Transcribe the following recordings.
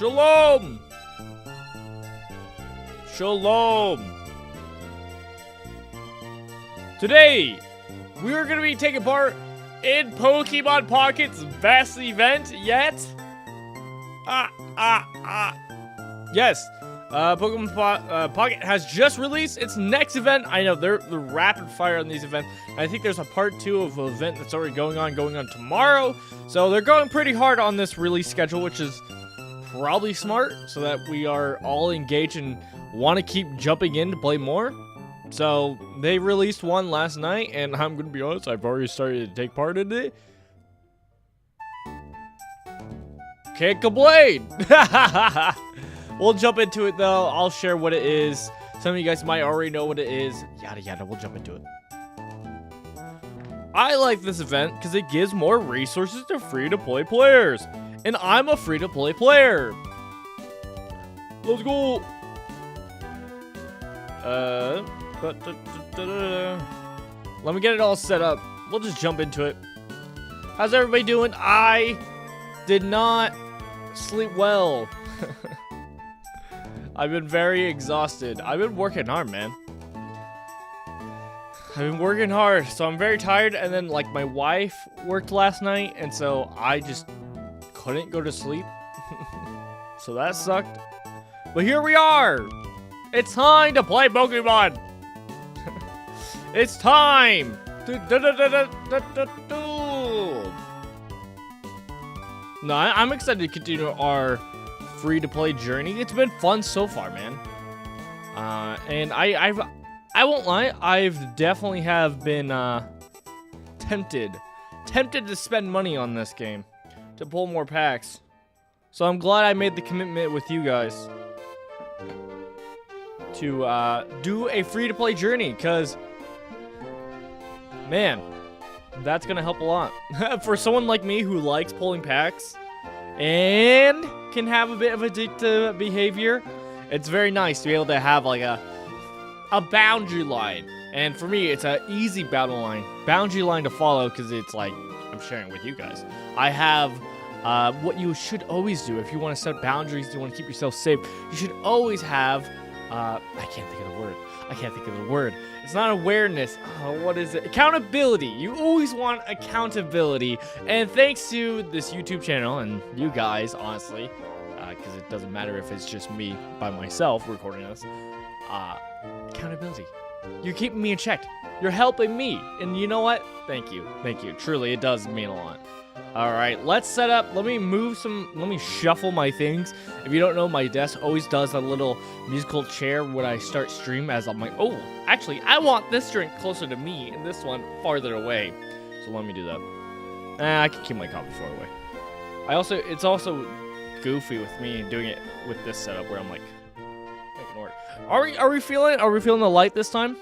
Shalom! Shalom! Today, we are going to be taking part in Pokemon Pocket's best event yet. Yes, Pokemon Pocket has just released its next event. I know, they're rapid fire on these events. I think there's a part 2 of an event that's already going on tomorrow. So they're going pretty hard on this release schedule, which is probably smart, so that we are all engaged and want to keep jumping in to play more. So they released one last night, and I'm going to be honest, I've already started to take part in it. Can't complain. We'll jump into it though. I'll share what it is. Some of you guys might already know what it is. Yada yada, we'll jump into it. I like this event because it gives more resources to free-to-play players. And I'm a free-to-play player. Let's go. Let me get it all set up. We'll just jump into it. How's everybody doing? I did not sleep well. I've been very exhausted. I've been working hard, man. I've been working hard, so I'm very tired. And then, like, my wife worked last night, and so I just couldn't go to sleep. So that sucked. But here we are. It's time to play Pokemon. It's time. No, I'm excited to continue our free-to-play journey. It's been fun so far, man. And I won't lie, I've definitely have been tempted to spend money on this game to pull more packs. So I'm glad I made the commitment with you guys to do a free-to-play journey, because man, that's gonna help a lot. For someone like me who likes pulling packs and can have a bit of addictive behavior, it's very nice to be able to have like a boundary line. And for me, it's an easy boundary line to follow, because it's like I'm sharing with you guys. I have what you should always do if you want to set boundaries, you want to keep yourself safe. You should always have I can't think of the word. It's not awareness. Oh, what is it? Accountability. You always want accountability. And thanks to this YouTube channel and you guys, honestly, because it doesn't matter if it's just me by myself recording this. Accountability. You're keeping me in check. You're helping me. And you know what? Thank you. Thank you. Truly, it does mean a lot. All right, let's set up. Let me shuffle my things. If you don't know, my desk always does a little musical chair when I start stream, as I'm like, oh, actually, I want this drink closer to me and this one farther away. So let me do that. I can keep my coffee far away. It's also goofy with me doing it with this setup where I'm like, making it work. Are we feeling the light this time?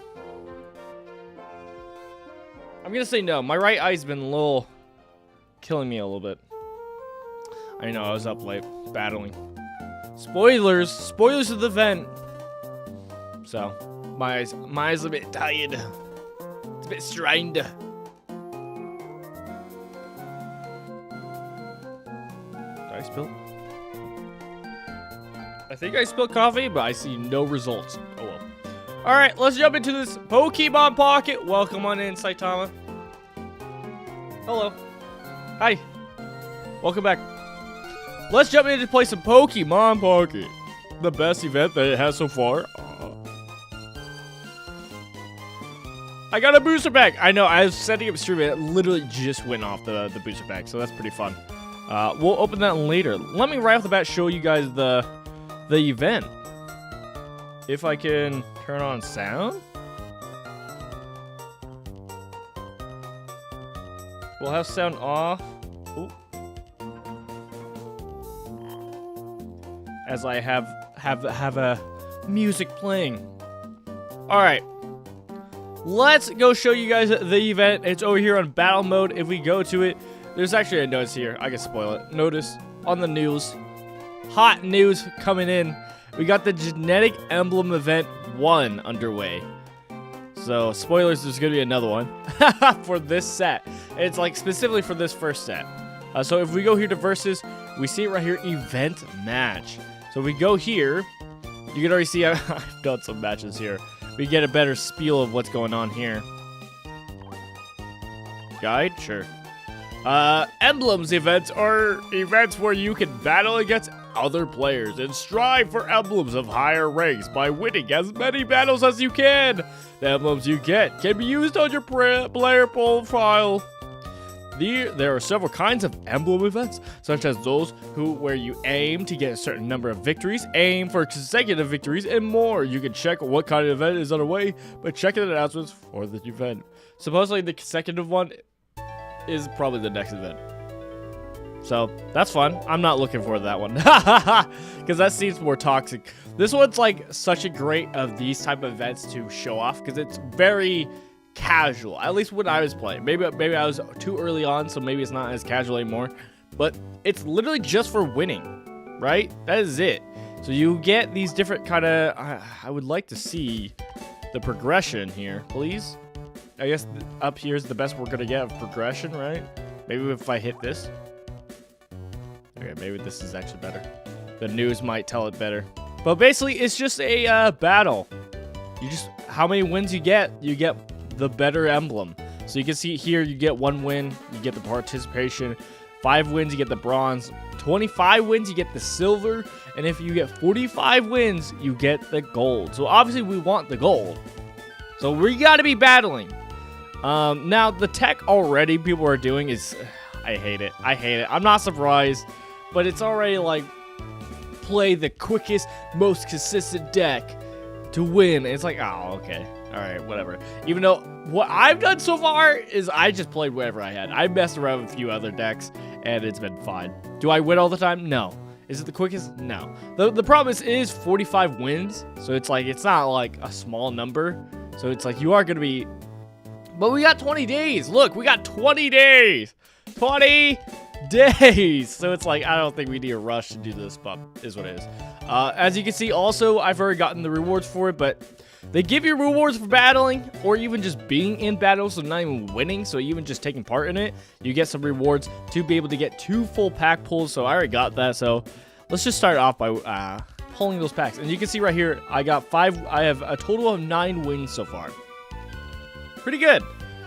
I'm gonna say no. My right eye's been a little killing me a little bit. I know, I was up late battling. Spoilers of the event. So, my eyes are a bit tired. It's a bit strained. Did I spill? I think I spilled coffee, but I see no results. Oh well. Alright, let's jump into this Pokemon Pocket. Welcome on in, Saitama. Hello. Hi. Welcome back. Let's jump in to play some Pokemon Pocket. The best event that it has so far. I got a booster pack. I know, I was setting up stream. It literally just went off the booster pack, so that's pretty fun. We'll open that later. Let me right off the bat show you guys the event. If I can turn on sound. We'll have sound off. Ooh. As I have a music playing. All right. Let's go show you guys the event. It's over here on battle mode. If we go to it, there's actually a notice here. I can spoil it. Notice on the news. Hot news coming in. We got the Genetic Emblem Event 1 underway. So, spoilers, there's going to be another one for this set. It's like specifically for this first set. So if we go here to Versus, we see it right here, event match. So we go here, you can already see I've done some matches here. We get a better spiel of what's going on here. Guide? Sure. Emblems events are events where you can battle against other players and strive for emblems of higher ranks by winning as many battles as you can. The emblems you get can be used on your player profile. There are several kinds of emblem events, such as those where you aim to get a certain number of victories, aim for consecutive victories, and more. You can check what kind of event is underway by checking the announcements for the event. Supposedly the consecutive one is probably the next event. So, that's fun. I'm not looking forward to that one. Because that seems more toxic. This one's like such a great of these type of events to show off, because it's very casual. At least when I was playing. Maybe I was too early on, so maybe it's not as casual anymore. But it's literally just for winning, right? That is it. So you get these different kind of... I would like to see the progression here, please. I guess up here is the best we're going to get of progression, right? Maybe if I hit this. Okay, maybe this is actually better. The news might tell it better. But basically, it's just a battle. How many wins you get the better emblem. So you can see here, you get 1 win, you get the participation. 5 wins, you get the bronze. 25 wins, you get the silver. And if you get 45 wins, you get the gold. So obviously, we want the gold. So we got to be battling. Now, the tech already people are doing is... I hate it. I'm not surprised. But it's already like... play the quickest, most consistent deck to win. It's like, oh, okay. Alright, whatever. Even though what I've done so far is I just played whatever I had. I messed around with a few other decks, and it's been fine. Do I win all the time? No. Is it the quickest? No. The problem is, it is 45 wins, so it's like, it's not like a small number. So it's like, you are going to be... But we got 20 days. Look, we got 20 days. 20 days. So it's like, I don't think we need a rush to do this, but is what it is. As you can see, also, I've already gotten the rewards for it, but they give you rewards for battling or even just being in battle, so not even winning, so even just taking part in it, you get some rewards to be able to get 2 full pack pulls. So I already got that, so let's just start off by pulling those packs. And you can see right here, I have a total of 9 wins so far. Pretty good.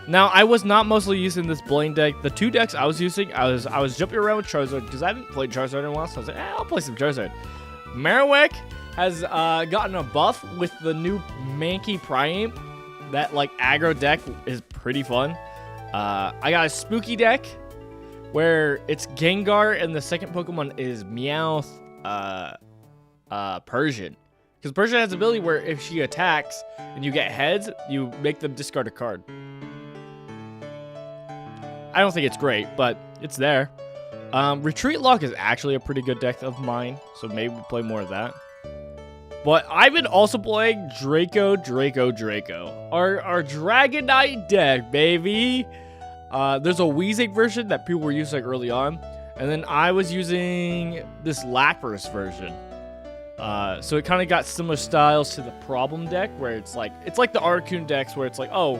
Now, I was not mostly using this Blaine deck. The 2 decks I was using, I was jumping around with Charizard because I haven't played Charizard in a while, so I was like, I'll play some Charizard. Marowak has gotten a buff with the new Mankey Primeape. That like aggro deck is pretty fun. I got a spooky deck where it's Gengar and the second Pokemon is Meowth Persian. Because Persian has the ability where if she attacks and you get heads, you make them discard a card. I don't think it's great, but it's there. Retreat Lock is actually a pretty good deck of mine, so maybe we'll play more of that. But I've been also playing Draco. Our Dragonite deck, baby. There's a Weezing version that people were using like early on. And then I was using this Lapras version. So it kind of got similar styles to the Problem deck, where it's like the Articuno decks, where it's like, oh,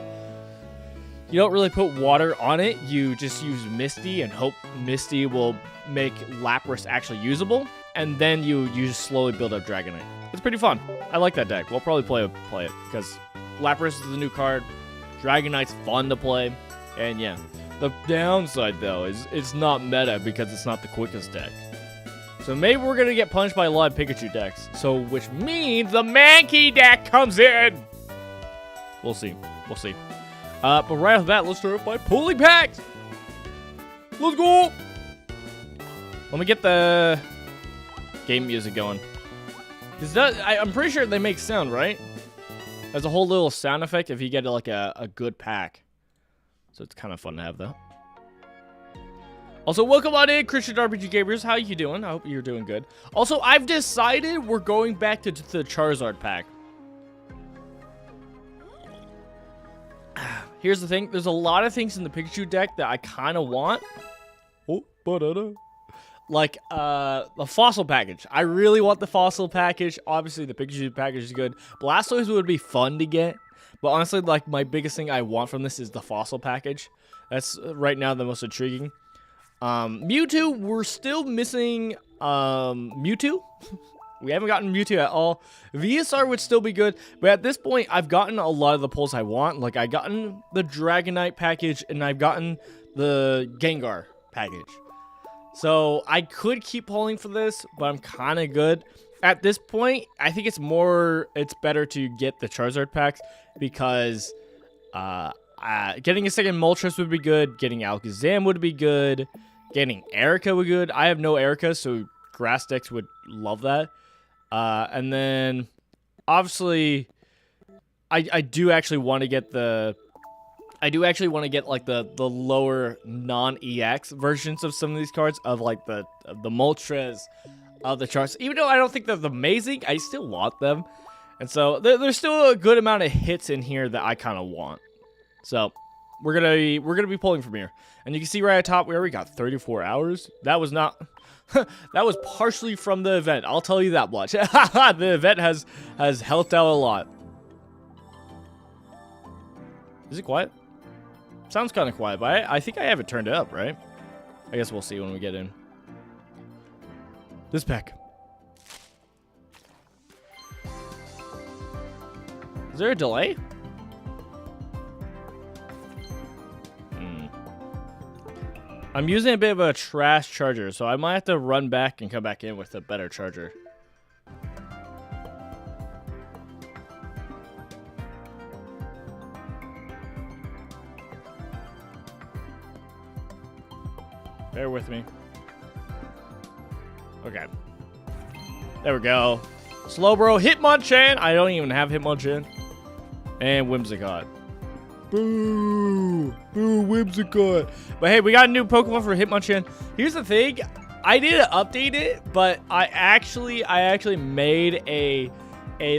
you don't really put water on it. You just use Misty and hope Misty will make Lapras actually usable. And then you just slowly build up Dragonite. It's pretty fun. I like that deck. We'll probably play it because Lapras is the new card. Dragonite's fun to play. And yeah. The downside, though, is it's not meta because it's not the quickest deck. So maybe we're going to get punched by a lot of Pikachu decks. So, which means the Mankey deck comes in. We'll see. We'll see. But right off the bat, let's start off by pulling packs. Let's go. Let me get the game music going. I'm pretty sure they make sound, right? There's a whole little sound effect if you get like a good pack. So it's kind of fun to have that. Also, welcome on in, Christian RPG Gamers. How you doing? I hope you're doing good. Also, I've decided we're going back to the Charizard pack. Here's the thing. There's a lot of things in the Pikachu deck that I kind of want. Oh, like the fossil package. I really want the fossil package. Obviously, the Pikachu package is good. Blastoise would be fun to get. But honestly, like, my biggest thing I want from this is the fossil package. That's right now the most intriguing. Mewtwo, we're still missing Mewtwo. We haven't gotten Mewtwo at all. Venusaur would still be good, but at this point, I've gotten a lot of the pulls I want. Like, I've gotten the Dragonite package, and I've gotten the Gengar package. So, I could keep pulling for this, but I'm kind of good. At this point, I think it's better to get the Charizard packs, because getting a second Moltres would be good, getting Alakazam would be good, getting Erica would be good. I have no Erica, so Grass decks would love that. And then, obviously, I do actually want to get like the lower non-EX versions of some of these cards of like the Moltres, of the Charizard. Even though I don't think they're amazing, I still want them. And so there's still a good amount of hits in here that I kind of want. So we're gonna be pulling from here. And you can see right at top we already got 34 hours. That was not. That was partially from the event. I'll tell you that much. The event has helped out a lot. Is it quiet? Sounds kind of quiet, but I think I have it turned up, right? I guess we'll see when we get in. This pack. Is there a delay? I'm using a bit of a trash charger, so I might have to run back and come back in with a better charger. Bear with me. Okay. There we go. Slowbro, Hitmonchan. I don't even have Hitmonchan. And Whimsicott. Boo! Boo, Whimsicott. But hey, we got a new Pokemon for Hitmonchan. Here's the thing. I didn't update it, but I actually made a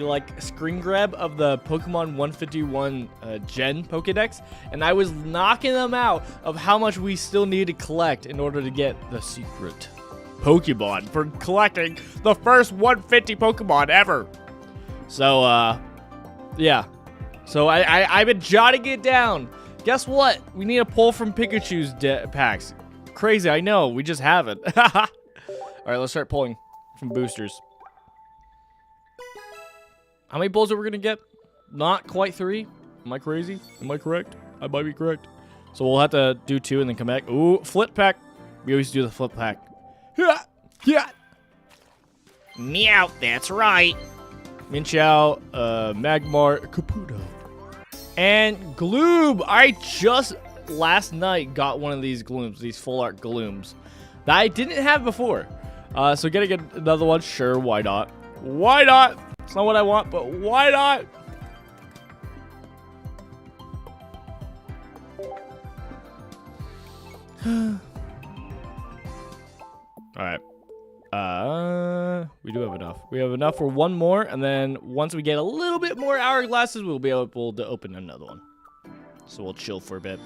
like screen grab of the Pokemon 151 Gen Pokedex, and I was knocking them out of how much we still need to collect in order to get the secret Pokemon for collecting the first 150 Pokemon ever. So, yeah. So I've been jotting it down. Guess what? We need a pull from Pikachu's packs. Crazy, I know. We just haven't. All right, let's start pulling from boosters. How many pulls are we gonna get? Not quite 3. Am I crazy? Am I correct? I might be correct. So we'll have to do 2 and then come back. Ooh, flip pack. We always do the flip pack. Yeah. Meow, that's right. Minchow, Magmar, Caputo, and Gloom. I just last night got one of these Glooms, these full art Glooms that I didn't have before. So getting another one, sure, why not? Why not? It's not what I want, but why not? All right. We do have enough. We have enough for one more, and then once we get a little bit more hourglasses, we'll be able to open another one. So we'll chill for a bit.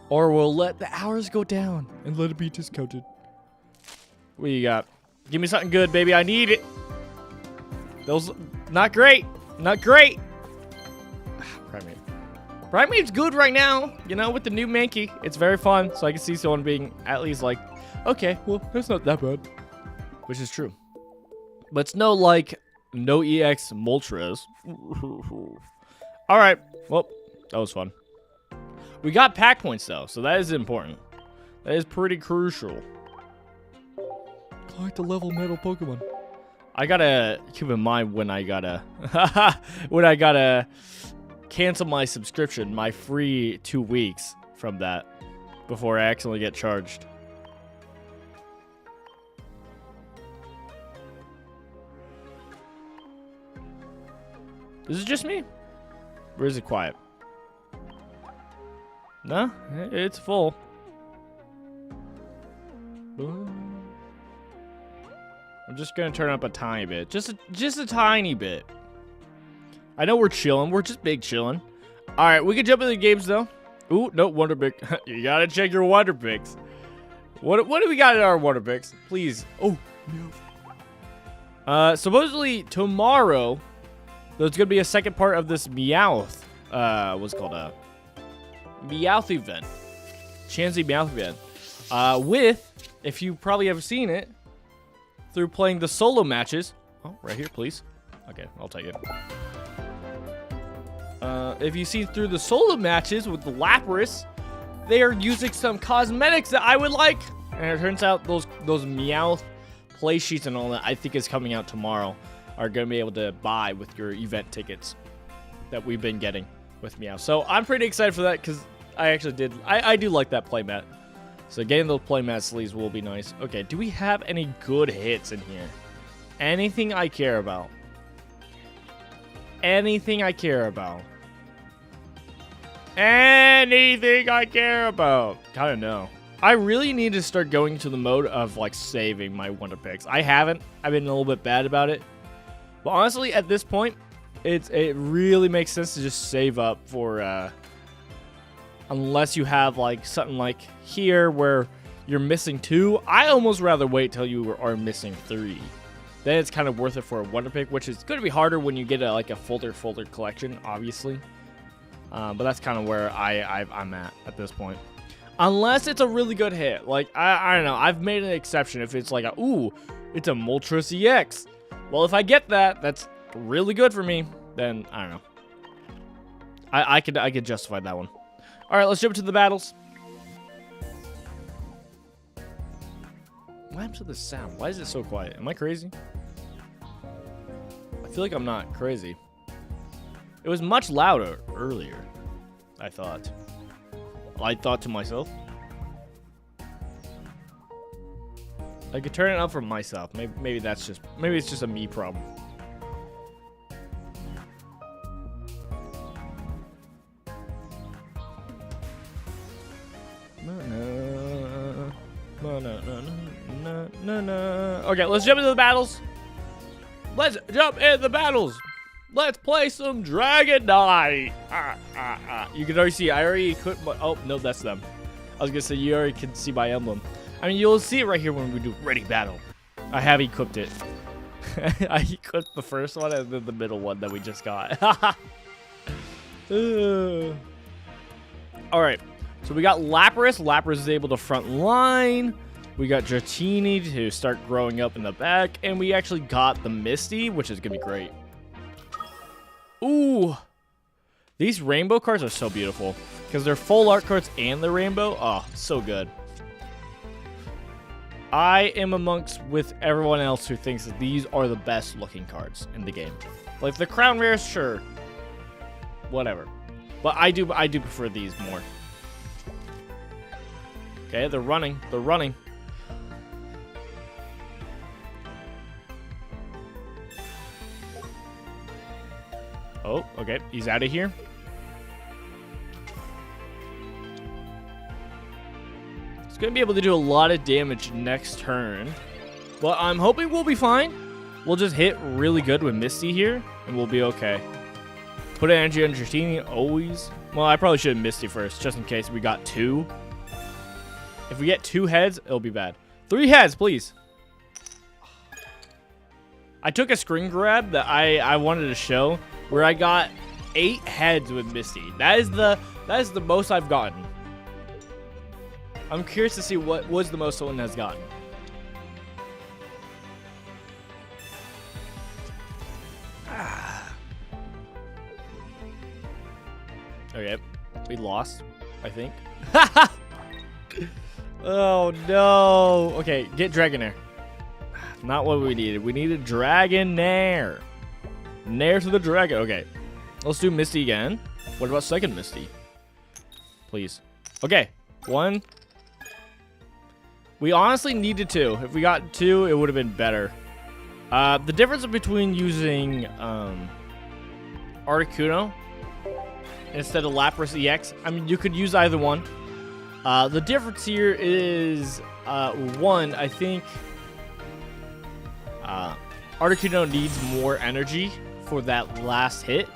Or we'll let the hours go down and let it be discounted. What you got? Give me something good, baby. I need it. Those, not great. Not great. Primate. Primate's good right now, you know, with the new Mankey. It's very fun, so I can see someone being at least like, okay, well, that's not that bad. Which is true. But it's no, like, no EX Moltres. Alright, well, that was fun. We got pack points, though, so that is important. That is pretty crucial. Collect the level metal Pokemon. I gotta keep in mind when I gotta... when I gotta cancel my subscription, my free 2 weeks from that, before I accidentally get charged. Is it just me? Or is it quiet? No, it's full. I'm just gonna turn up a tiny bit. Just a tiny bit. I know we're chilling. We're just big chilling. Alright, we can jump into the games though. Ooh, no, Wonder Pick. You gotta check your Wonder Picks. What do we got in our Wonder Picks? Please. Oh, no. Supposedly tomorrow there's gonna be a second part of this Meowth. What's it called? Meowth event. Chansey Meowth event. if you probably have seen it, through playing the solo matches. Oh, right here, please. Okay, I'll take it. If you see through the solo matches with the Lapras, they are using some cosmetics that I would like. And it turns out those Meowth play sheets and all that I think is coming out tomorrow are going to be able to buy with your event tickets that we've been getting with Meow. So I'm pretty excited for that because I actually I do like that playmat. So getting those playmat sleeves will be nice. Okay, do we have any good hits in here? Anything I care about? Anything I care about? Anything I care about? I don't know. I really need to start going to the mode of like saving my Wonder Picks. I haven't. I've been a little bit bad about it. But honestly, at this point, it really makes sense to just save up for unless you have like something like here where you're missing 2. I almost rather wait till you are missing 3. Then it's kind of worth it for a Wonder Pick, which is going to be harder when you get like a folder collection, obviously. But that's kind of where I'm at this point. Unless it's a really good hit. Like, I don't know. I've made an exception if it's like ooh, it's a Moltres EX. Well, if I get that, that's really good for me. Then, I don't know. I could justify that one. All right, let's jump into the battles. What happened to the sound? Why is it so quiet? Am I crazy? I feel like I'm not crazy. It was much louder earlier, I thought. I thought to myself. I could turn it up for myself. Maybe it's just a me problem. No. Okay, let's jump into the battles. Let's play some Dragon Knight. You can already see. I already equipped my... Oh, no, that's them. I was going to say, you already can see my emblem. I mean, you'll see it right here when we do Ready Battle. I have equipped it. I equipped the first one and then the middle one that we just got. All right. So we got Lapras. Lapras is able to front line. We got Dratini to start growing up in the back. And we actually got the Misty, which is going to be great. Ooh. These rainbow cards are so beautiful. Because they're full art cards and the rainbow. Oh, so good. I am amongst with everyone else who thinks that these are the best looking cards in the game. Like the Crown Rares, sure. Whatever. But I do prefer these more. Okay, they're running. Oh, okay. He's out of here. He's going to be able to do a lot of damage next turn. But I'm hoping we'll be fine. We'll just hit really good with Misty here, and we'll be okay. Put energy on Dratini, always. Well, I probably should have Misty first, just in case we got 2. If we get 2 heads, it'll be bad. 3 heads, please. I took a screen grab that I wanted to show where I got 8 heads with Misty. That is the most I've gotten. I'm curious to see what was the most someone has gotten. Okay, we lost, I think. Oh no. Okay, get Dragonair. Not what we needed. We needed Dragonair. Nair to the dragon. Okay. Let's do Misty again. What about second Misty? Please. Okay. 1. We honestly needed 2. If we got 2, it would have been better. The difference between using Articuno instead of Lapras EX, I mean, you could use either one. The difference here is, 1, I think Articuno needs more energy for that last hit.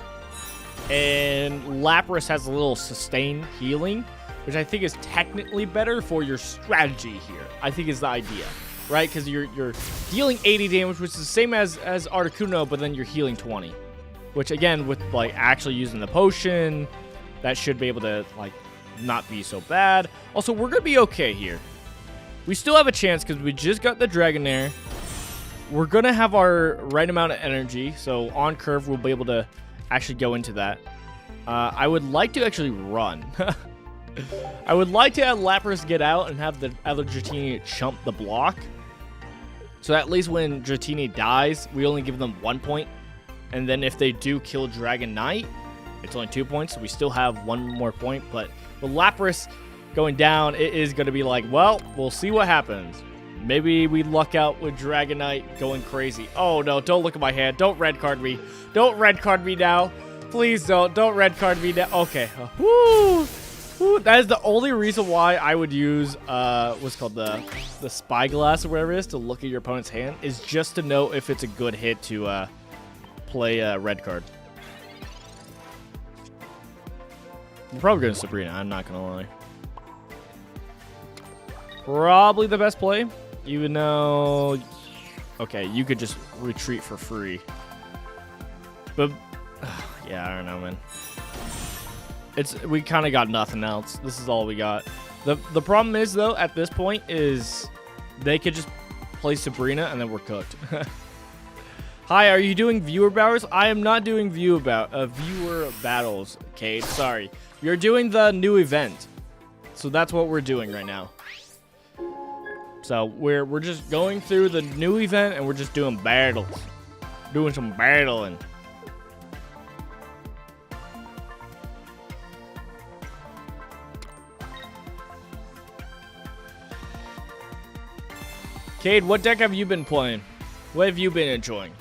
And Lapras has a little sustained healing, which I think is technically better for your strategy here. I think is the idea, right? Because you're dealing 80 damage, which is the same as Articuno, but then you're healing 20. Which, again, with, like, actually using the potion, that should be able to, like, not be so bad. Also, we're going to be okay here. We still have a chance because we just got the Dragonair. We're going to have our right amount of energy. So on curve, we'll be able to actually go into that. I would like to actually run. I would like to have Lapras get out and have the other Dratini chump the block. So at least when Dratini dies, we only give them 1 point. And then if they do kill Dragonite, it's only 2 points. So we still have 1 more point. But with Lapras going down, it is going to be like, well, we'll see what happens. Maybe we luck out with Dragonite going crazy. Oh, no, don't look at my hand. Don't red card me. Don't red card me now. Please don't. Don't red card me now. Okay. Woo! Woo. That is the only reason why I would use what's called the spyglass or whatever it is to look at your opponent's hand, is just to know if it's a good hit to play a red card. I'm probably going to Sabrina. I'm not going to lie. Probably the best play, even though, okay, you could just retreat for free. But, yeah, I don't know, man. We kind of got nothing else. This is all we got. The problem is, though, at this point, is they could just play Sabrina, and then we're cooked. Hi, are you doing viewer battles? I am not doing viewer battles, Cade. Sorry. You're doing the new event. So that's what we're doing right now. So we're just going through the new event, and we're just doing battles. Doing some battling. Cade, what deck have you been playing? What have you been enjoying?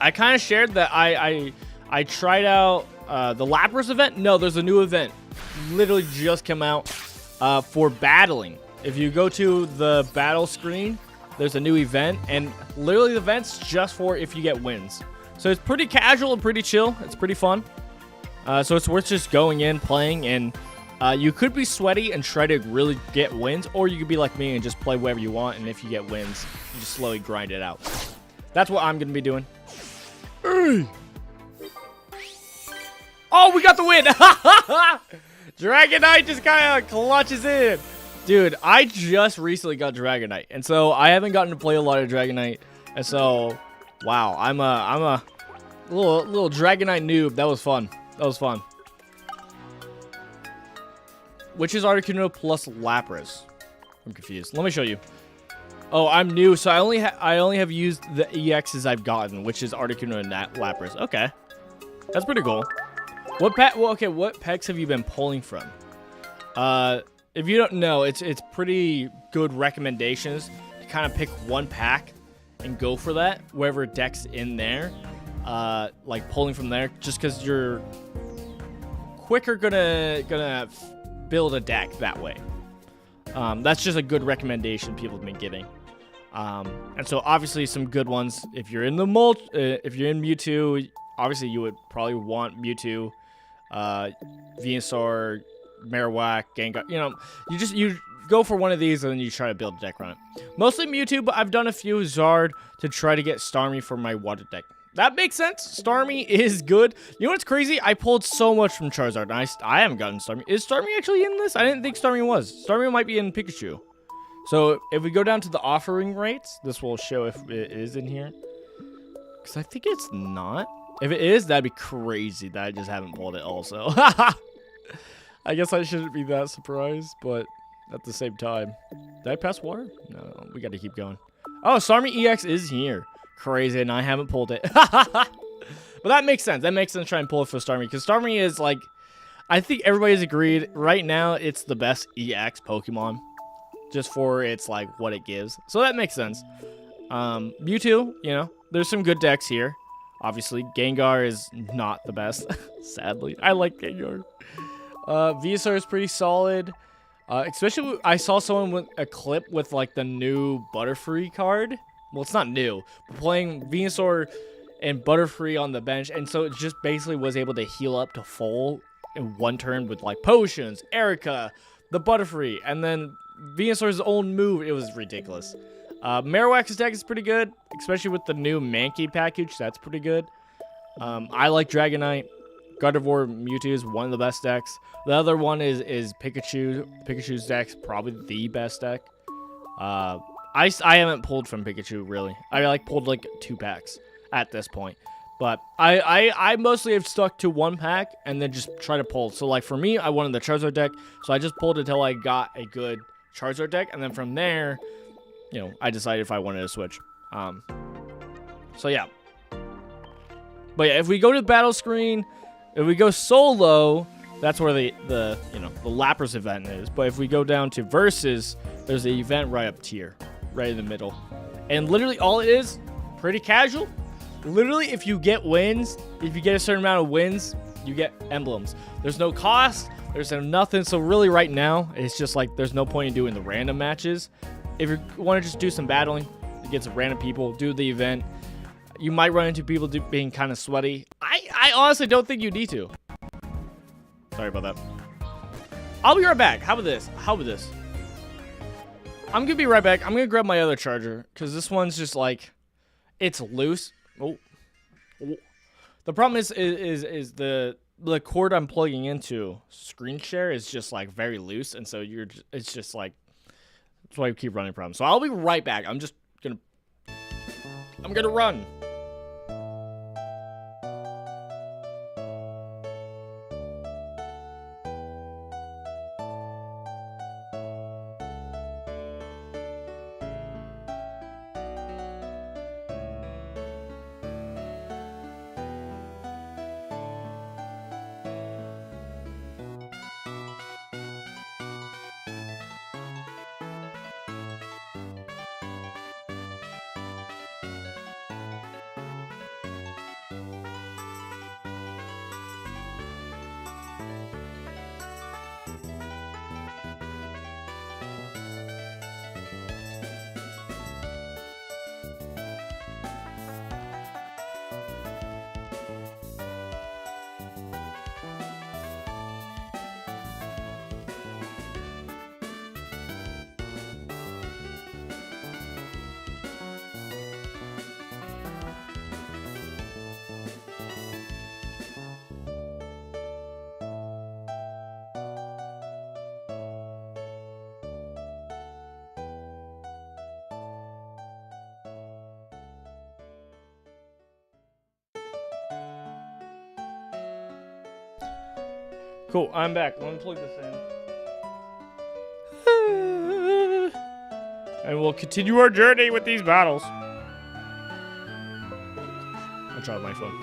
I kind of shared that I tried out the Lapras event. No, there's a new event. Literally just came out for battling. If you go to the battle screen, there's a new event. And literally the event's just for if you get wins. So it's pretty casual and pretty chill. It's pretty fun. So it's worth just going in, playing, and you could be sweaty and try to really get wins, or you could be like me and just play whatever you want, and if you get wins, you just slowly grind it out. That's what I'm going to be doing. Oh, we got the win! Dragonite just kind of clutches in. Dude, I just recently got Dragonite, and so I haven't gotten to play a lot of Dragonite, and so, wow, I'm a little Dragonite noob. That was fun. That was fun. Which is Articuno plus Lapras? I'm confused. Let me show you. Oh, I'm new, so I only have used the EXs I've gotten, which is Articuno and Lapras. Okay, that's pretty cool. What packs have you been pulling from? If you don't know, it's pretty good recommendations to kind of pick one pack and go for that, wherever deck's in there. Like pulling from there, just because you're quicker gonna build a deck that way. That's just a good recommendation people have been giving. And so obviously some good ones. If you're in the if you're in Mewtwo, obviously you would probably want Mewtwo, Venusaur, Marowak, Gengar. You know, you go for one of these and then you try to build a deck around it. Mostly Mewtwo, but I've done a few Zard to try to get Starmie for my water deck. That makes sense. Starmie is good. You know what's crazy? I pulled so much from Charizard, and I haven't gotten Starmie. Is Starmie actually in this? I didn't think Starmie was. Starmie might be in Pikachu. So if we go down to the offering rates, this will show if it is in here. Because I think it's not. If it is, that'd be crazy that I just haven't pulled it also. I guess I shouldn't be that surprised, but at the same time. Did I pass water? No, we got to keep going. Oh, Starmie EX is here. Crazy, and I haven't pulled it. But that makes sense. That makes sense to try and pull it for Starmie, because Starmie is like, I think everybody's agreed right now it's the best EX Pokemon, just for its like what it gives. So that makes sense. Mewtwo, you know, there's some good decks here. Obviously, Gengar is not the best. Sadly, I like Gengar. Venusaur is pretty solid. Especially, I saw someone with a clip with like the new Butterfree card. Well, it's not new, but playing Venusaur and Butterfree on the bench, and so it just basically was able to heal up to full in one turn with like potions, Erica, the Butterfree, and then Venusaur's own move. It was ridiculous. Marowak's deck is pretty good, especially with the new Mankey package. That's pretty good. I like Dragonite. Gardevoir Mewtwo is one of the best decks. The other one is Pikachu. Pikachu's deck's probably the best deck. I haven't pulled from Pikachu really. I like pulled like 2 packs at this point. But I mostly have stuck to 1 pack and then just try to pull. So like for me, I wanted the Charizard deck, so I just pulled until I got a good Charizard deck, and then from there, you know, I decided if I wanted to switch. So yeah. But yeah, if we go to the battle screen, if we go solo, that's where the Lapras event is. But if we go down to versus, there's the event right up here, right in the middle. And literally all it is, pretty casual. Literally, if you get wins, if you get a certain amount of wins, you get emblems. There's no cost, there's no nothing. So really right now, it's just like there's no point in doing the random matches. If you want to just do some battling against some random people, do the event, you might run into people being kind of sweaty. I honestly don't think you need to. Sorry about that. I'll be right back. How about this? I'm going to be right back. I'm going to grab my other charger because this one's just like, it's loose. Oh. The problem is the cord I'm plugging into screen share is just like very loose, and so it's just like, that's why I keep running problems. So I'll be right back. I'm gonna run. Cool, I'm back. Let me plug this in. And we'll continue our journey with these battles. I'll try with my phone.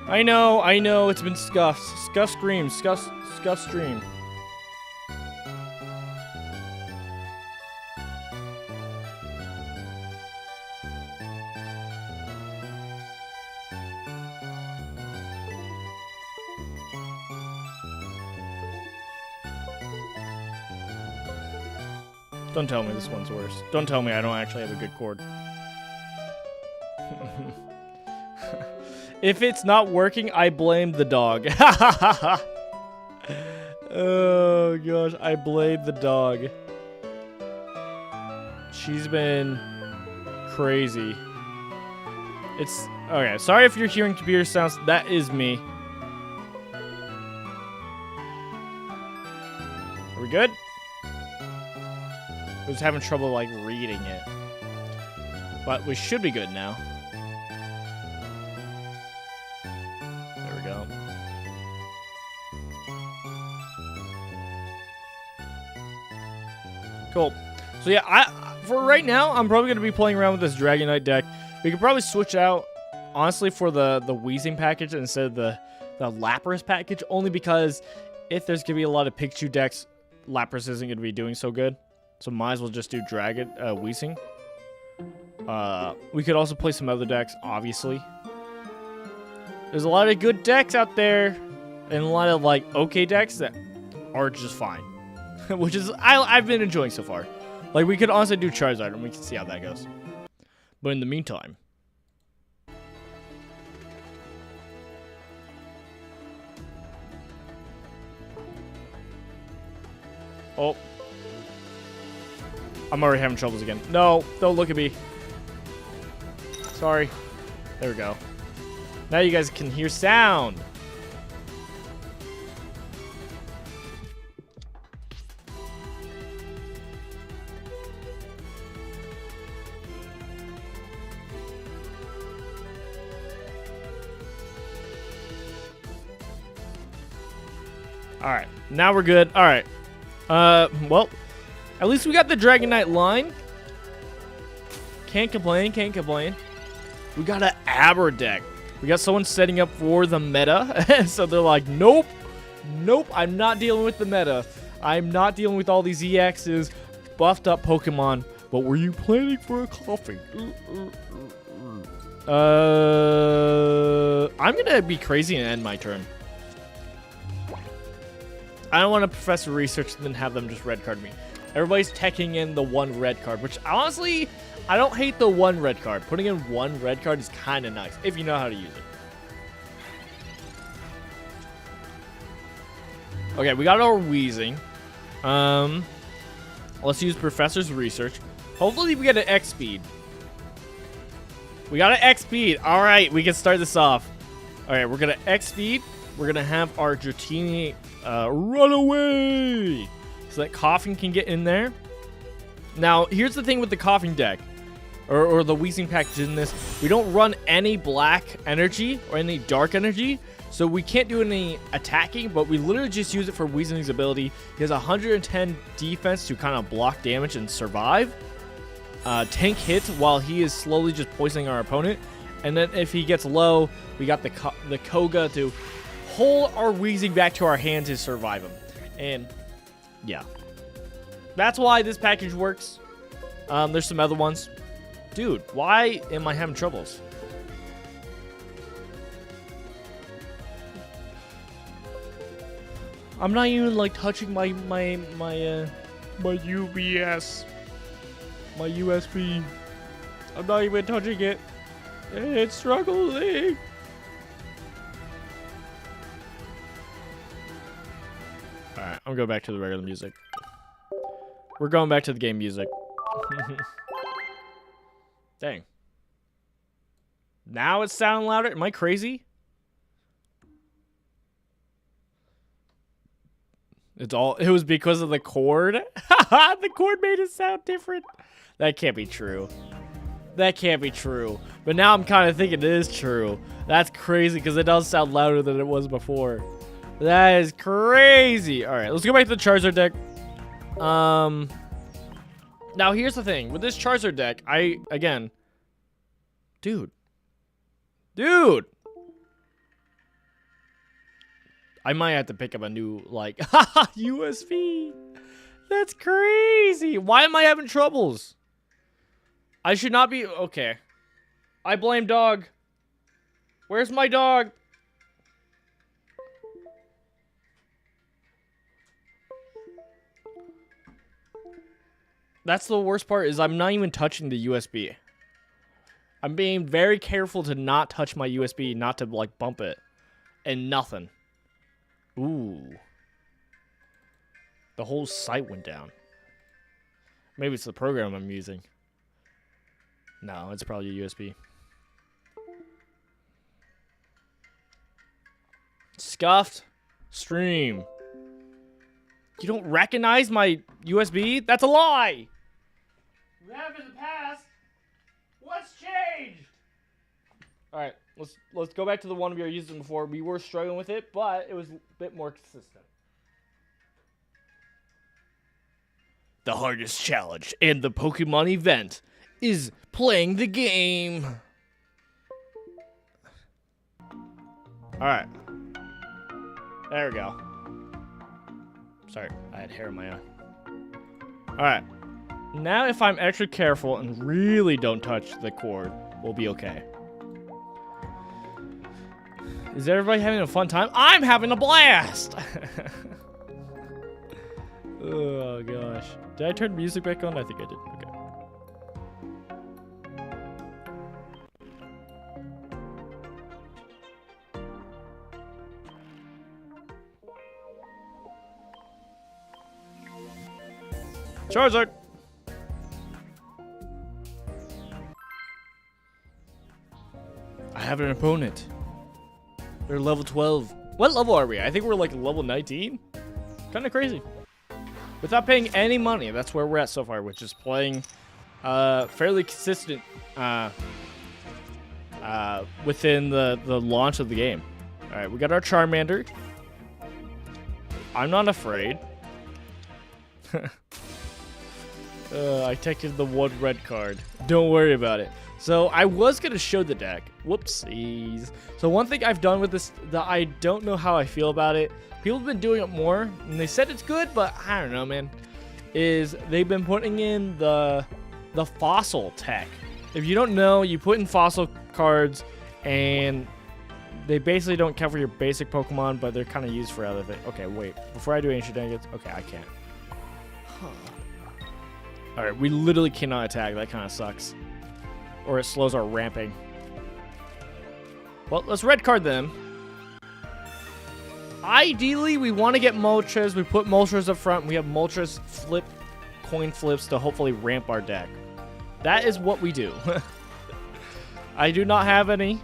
I know, it's been scuffed. Scuff scream, scuff stream. Don't tell me this one's worse. Don't tell me I don't actually have a good chord. If it's not working, I blame the dog. Oh gosh, I blame the dog. She's been crazy. It's okay. Sorry if you're hearing computer sounds. That is me. Are we good? I was having trouble like reading it, but we should be good now. There we go. Cool. So yeah, for right now, I'm probably gonna be playing around with this Dragonite deck. We could probably switch out, honestly, for the Weezing package instead of the Lapras package, only because if there's gonna be a lot of Pikachu decks, Lapras isn't gonna be doing so good. So might as well just do Weezing. We could also play some other decks, obviously. There's a lot of good decks out there, and a lot of like okay decks that are just fine. Which is I've been enjoying so far. Like we could also do Charizard and we can see how that goes. But in the meantime. Oh. I'm already having troubles again. No, don't look at me. Sorry. There we go. Now you guys can hear sound. Alright, now we're good. Alright. Well, at least we got the Dragon Knight line. Can't complain, can't complain. We got an Aber deck. We got someone setting up for the meta. So they're like, nope, nope, I'm not dealing with the meta. I'm not dealing with all these EXs, buffed up Pokemon. But were you planning for a coughing? I'm gonna be crazy and end my turn. I don't want to professor research and then have them just red card me. Everybody's teching in the one red card, which honestly, I don't hate the one red card. Putting in one red card is kind of nice if you know how to use it. Okay, we got our Wheezing. Let's use professor's research. Hopefully we get an X speed. We got an X speed. All right, we can start this off. All right, we're gonna X speed. We're gonna have our Dratini run away so that Coughing can get in there. Now, here's the thing with the Coughing deck, or the Wheezing package in this. We don't run any black energy or any dark energy, so we can't do any attacking, but we literally just use it for Wheezing's ability. He has 110 defense to kind of block damage and survive. Tank hits while he is slowly just poisoning our opponent. And then if he gets low, we got the Koga to hold our Wheezing back to our hand to survive him. And yeah, that's why this package works. There's some other ones. Dude, why am I having troubles? I'm not even like touching my UBS, my USB. I'm not even touching it. It's struggling. Alright, I'm going back to the regular music. We're going back to the game music. Dang. Now it's sounding louder? Am I crazy? It was because of the cord? The cord made it sound different. That can't be true. That can't be true. But now I'm kind of thinking it is true. That's crazy because it does sound louder than it was before. That is crazy. All right, let's go back to the Charizard deck. Now here's the thing with this Charizard deck. Dude. I might have to pick up a new like USB. That's crazy. Why am I having troubles? I should not be okay. I blame dog. Where's my dog? That's the worst part is I'm not even touching the USB. I'm being very careful to not touch my USB, not to like bump it. And nothing. Ooh. The whole site went down. Maybe it's the program I'm using. No, it's probably a USB. Scuffed stream. You don't recognize my USB? That's a lie! We have in the past. What's changed? Alright, let's go back to the one we were using before. We were struggling with it, but it was a bit more consistent. The hardest challenge in the Pokemon event is playing the game. Alright. There we go. Sorry, I had hair in my eye. Alright. Now if I'm extra careful and really don't touch the cord, we'll be okay. Is everybody having a fun time? I'm having a blast! Oh gosh. Did I turn music back on? I think I did. Okay. Charizard! have an opponent. They're level 12. What level are we? I think we're like level 19. Kind of crazy. Without paying any money, that's where we're at so far, which is playing fairly consistent within the launch of the game. All right, we got our Charmander. I'm not afraid. I texted the one red card. Don't worry about it. So I was going to show the deck. Whoopsies. So one thing I've done with this that I don't know how I feel about it. People have been doing it more, and they said it's good, but I don't know, man. Is they've been putting in the fossil tech. If you don't know, you put in fossil cards, and they basically don't cover your basic Pokemon, but they're kind of used for other things. Okay, wait. Before I do ancient shenanigans, okay, I can't. Huh. All right, we literally cannot attack. That kind of sucks. Or it slows our ramping. Well, let's red card them. Ideally, we want to get Moltres. We put Moltres up front. We have Moltres flip, coin flips to hopefully ramp our deck. That is what we do. I do not have any.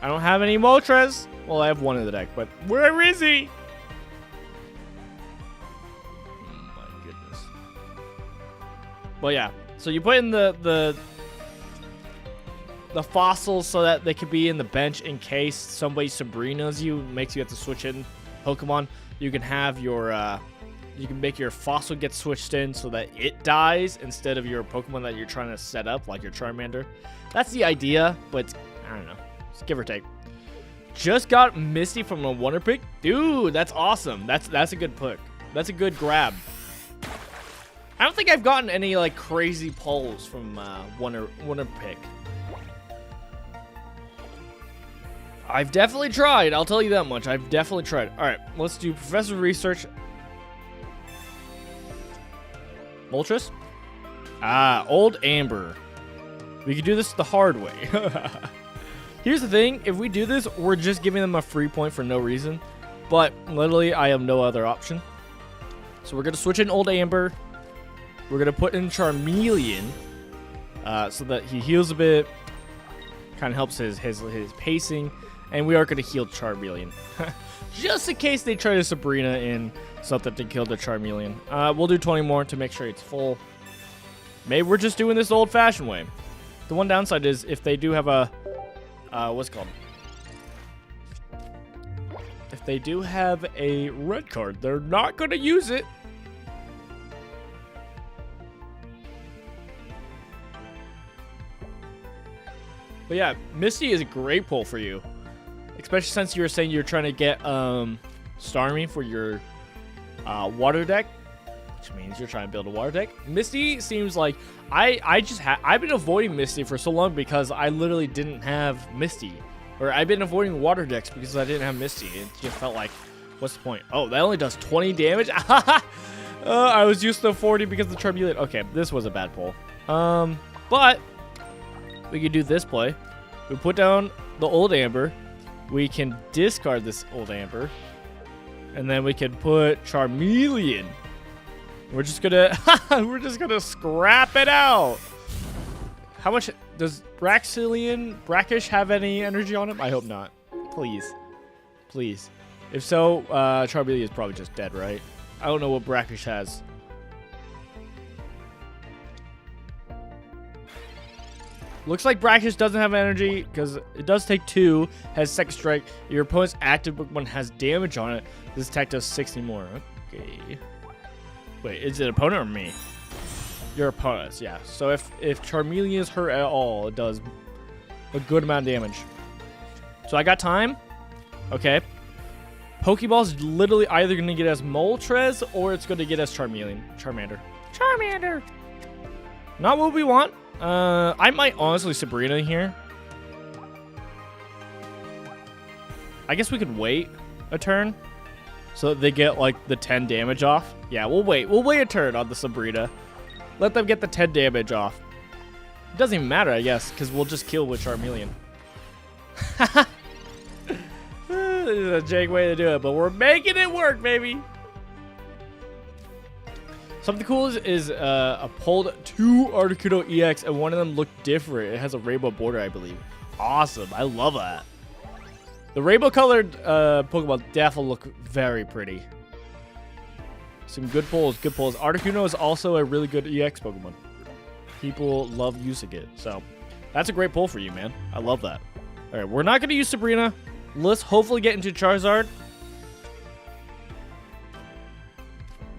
I don't have any Moltres. Well, I have one in the deck, but where is he? Oh my goodness. Well, yeah. So you put in the fossils so that they could be in the bench in case somebody Sabrinas you, makes you have to switch in Pokemon. You can have your, you can make your fossil get switched in so that it dies instead of your Pokemon that you're trying to set up, like your Charmander. That's the idea, but I don't know. Just give or take. Just got Misty from a Wonder Pick. Dude, that's awesome. That's a good pick. That's a good grab. I don't think I've gotten any like crazy pulls from Wonder Pick. I've definitely tried. I'll tell you that much. I've definitely tried. All right, let's do Professor Research. Moltres? Ah, Old Amber. We could do this the hard way. Here's the thing. If we do this, we're just giving them a free point for no reason. But literally, I have no other option. So we're going to switch in Old Amber. We're going to put in Charmeleon so that he heals a bit. Kind of helps his pacing. And we are going to heal Charmeleon. Just in case they try to Sabrina in something to kill the Charmeleon. We'll do 20 more to make sure it's full. Maybe we're just doing this the old-fashioned way. The one downside is if they do have a... what's it called? If they do have a red card, they're not going to use it. But yeah, Misty is a great pull for you. Especially since you were saying you're trying to get Starmie for your water deck. Which means you're trying to build a water deck. Misty seems like... I've been avoiding Misty for so long because I literally didn't have Misty. Or I've been avoiding water decks because I didn't have Misty. It just felt like, what's the point? Oh, that only does 20 damage? I was used to 40 because of the Charmeleon. Okay, this was a bad pull. But we could do this play. We put down the Old Amber. We can discard this Old Amber. And then we can put Charmeleon. We're just gonna scrap it out. How much does Brackish have any energy on him? I hope not. Please. Please. If so, Charmeleon is probably just dead, right? I don't know what Brackish has. Looks like Brackish doesn't have energy because it does take 2, has second strike. Your opponent's active Pokemon has damage on it. This attack does 60 more. Okay. Wait, is it opponent or me? Your opponent's, yeah. So if Charmeleon is hurt at all, it does a good amount of damage. So I got time. Okay. Pokeball's literally either going to get us Moltres or it's going to get us Charmander. Charmander! Not what we want. I might honestly Sabrina here. I guess we could wait a turn so that they get like the 10 damage off. Yeah, we'll wait. We'll wait a turn on the Sabrina. Let them get the 10 damage off. It doesn't even matter, I guess, because we'll just kill with Charmeleon. This is a jank way to do it, but we're making it work, baby. Something cool is I pulled 2 Articuno EX, and one of them looked different. It has a rainbow border, I believe. awesome. I love that. The rainbow-colored Pokemon definitely look very pretty. Some good pulls, good pulls. Articuno is also a really good EX Pokemon. People love using it, so that's a great pull for you, man. I love that. All right, we're not going to use Sabrina. Let's hopefully get into Charizard.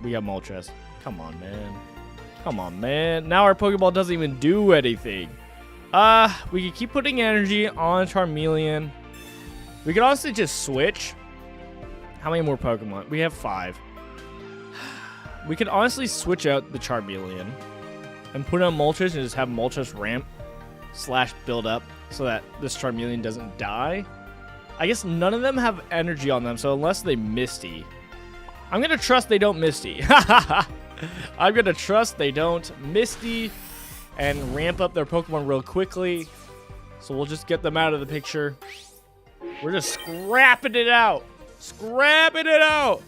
We got Moltres. Come on, man. Come on, man. Now our Pokeball doesn't even do anything. We can keep putting energy on Charmeleon. We could honestly just switch. How many more Pokemon? We have 5. We could honestly switch out the Charmeleon and put on Moltres and just have Moltres ramp / build up so that this Charmeleon doesn't die. I guess none of them have energy on them, so unless they Misty. I'm going to trust they don't Misty. I'm going to trust they don't Misty and ramp up their Pokemon real quickly. So we'll just get them out of the picture. We're just scrapping it out. Scrapping it out.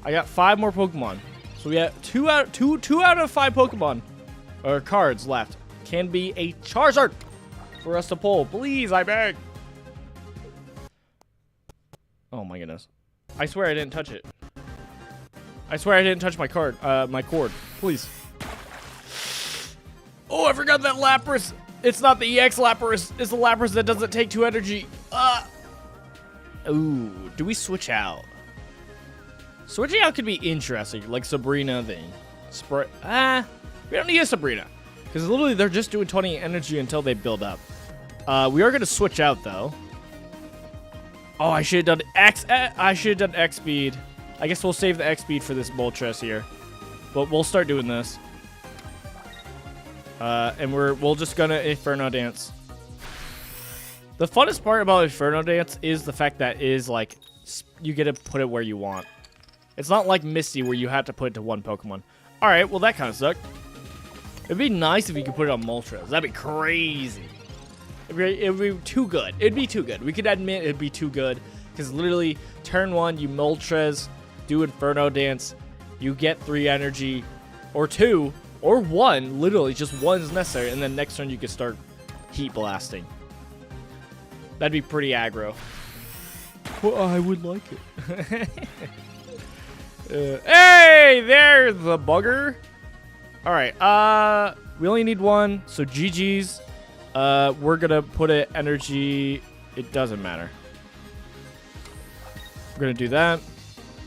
I got 5 more Pokemon. So we have 2 out of 5 Pokemon or cards left. Can be a Charizard for us to pull. Please, I beg. Oh my goodness. I swear I didn't touch it. I swear I didn't touch my card, my cord. Please. Oh, I forgot that Lapras. It's not the EX Lapras. It's the Lapras that doesn't take 2 energy. Ooh, do we switch out? Switching out could be interesting, like Sabrina thing. We don't need a Sabrina. Because literally they're just doing 20 energy until they build up. We are going to switch out, though. Oh, I should have done I should have done X speed. I guess we'll save the X speed for this Moltres here. But we'll start doing this. And we'll just gonna Inferno Dance. The funnest part about Inferno Dance is the fact that is like you get to put it where you want. It's not like Misty where you have to put it to one Pokemon. All right, well that kind of sucked. It'd be nice if you could put it on Moltres. That'd be crazy. It'd be too good. It'd be too good. We could admit it'd be too good because literally turn 1 you Moltres, do Inferno Dance, you get 3 energy, or 2, or 1. Literally just 1 is necessary, and then next turn you can start Heat Blasting. That'd be pretty aggro. Well, I would like it. Hey, there's the bugger. All right, we only need 1, so GG's. We're gonna put it energy. It doesn't matter. We're gonna do that.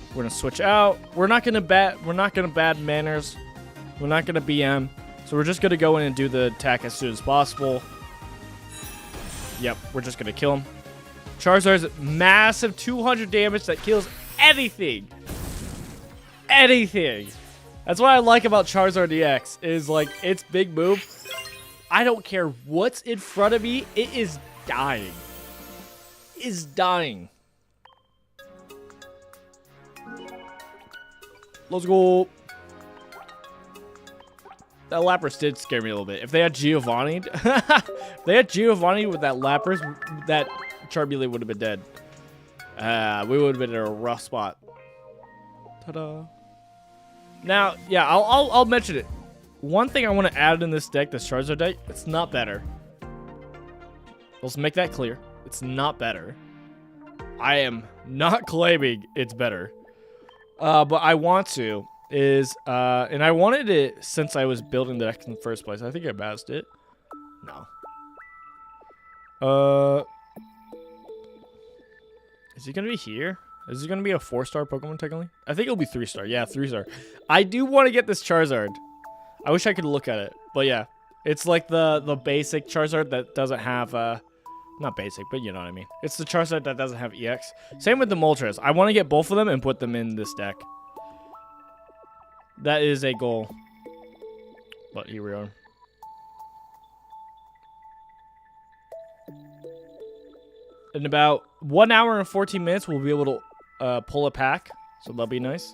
We're gonna switch out. We're not gonna bad manners. We're not gonna BM. So we're just gonna go in and do the attack as soon as possible. Yep, we're just gonna kill him. Charizard's massive 200 damage that kills anything. Anything. That's what I like about Charizard EX is like its big move. I don't care what's in front of me. It is dying. It is dying. Let's go. That Lapras did scare me a little bit. If they had Giovanni, if they had Giovanni with that Lapras, that Charmeleon would have been dead. We would have been in a rough spot. Ta-da. Now, yeah, I'll mention it. One thing I want to add in this deck, this Charizard deck, it's not better. Let's make that clear. It's not better. I am not claiming it's better. But I want to. And I wanted it since I was building the deck in the first place. I think I masked it. No. Is he going to be here? Is he going to be a 4-star Pokemon technically? I think it'll be 3-star. Yeah, 3-star. I do want to get this Charizard. I wish I could look at it. But yeah, it's like the basic Charizard that doesn't have, not basic, but you know what I mean. It's the Charizard that doesn't have EX. Same with the Moltres. I want to get both of them and put them in this deck. That is a goal. But here we are. In about 1 hour and 14 minutes, we'll be able to pull a pack. So that'll be nice.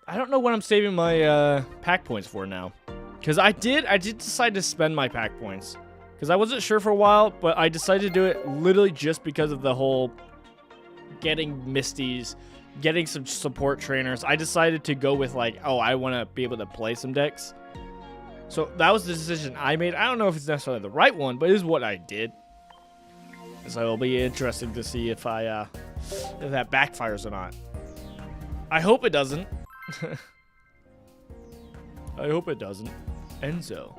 I don't know what I'm saving my pack points for now. Because I did decide to spend my pack points. Because I wasn't sure for a while, but I decided to do it literally just because of the whole getting Misties, getting some support trainers. I decided to go with like, oh, I want to be able to play some decks. So that was the decision I made. I don't know if it's necessarily the right one, but it is what I did. So it'll be interesting to see if if that backfires or not. I hope it doesn't. I hope it doesn't. Enzo.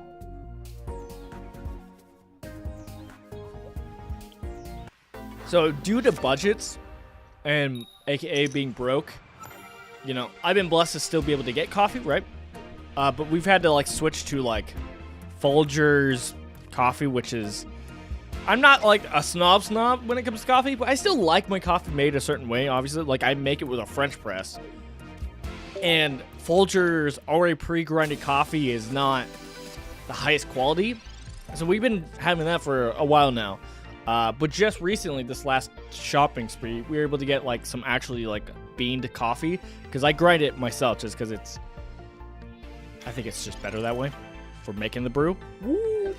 So due to budgets and AKA being broke, you know, I've been blessed to still be able to get coffee, right? But we've had to like switch to like Folgers coffee, which is, I'm not like a snob when it comes to coffee, but I still like my coffee made a certain way, obviously. Like I make it with a French press. And Folgers already pre-grinded coffee is not the highest quality. So we've been having that for a while now. But just recently, this last shopping spree, we were able to get like some actually like beaned coffee. Because I grind it myself just because I think it's just better that way for making the brew. Ooh.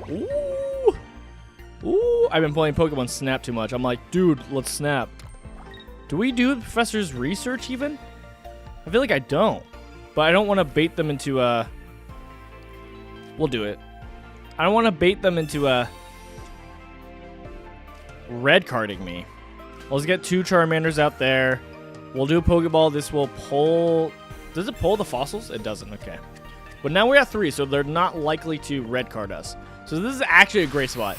Ooh. Ooh. I've been playing Pokemon Snap too much. I'm like, dude, let's snap. Do we do the professor's research even? I feel like I don't. But I don't want to bait them into we'll do it. I don't want to bait them into red carding me. Let's get 2 Charmanders out there. We'll do a Pokeball. This will pull. Does it pull the fossils? It doesn't. Okay. But now we're at 3, so they're not likely to red card us. So this is actually a great spot.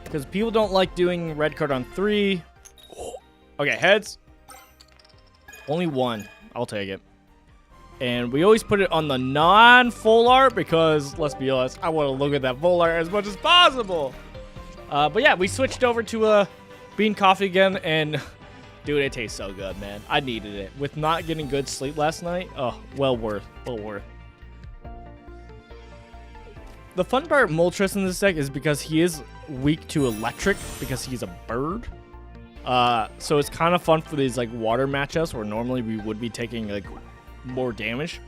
Because people don't like doing red card on 3. Okay, heads. Only 1. I'll take it. And we always put it on the non-full art because, let's be honest, I want to look at that full art as much as possible. But yeah, we switched over to bean coffee again, and dude, it tastes so good, man. I needed it. With not getting good sleep last night, oh, well worth. Well worth. The fun part of Moltres in this deck is because he is weak to electric because he's a bird. So it's kind of fun for these like water matchups where normally we would be taking like more damage.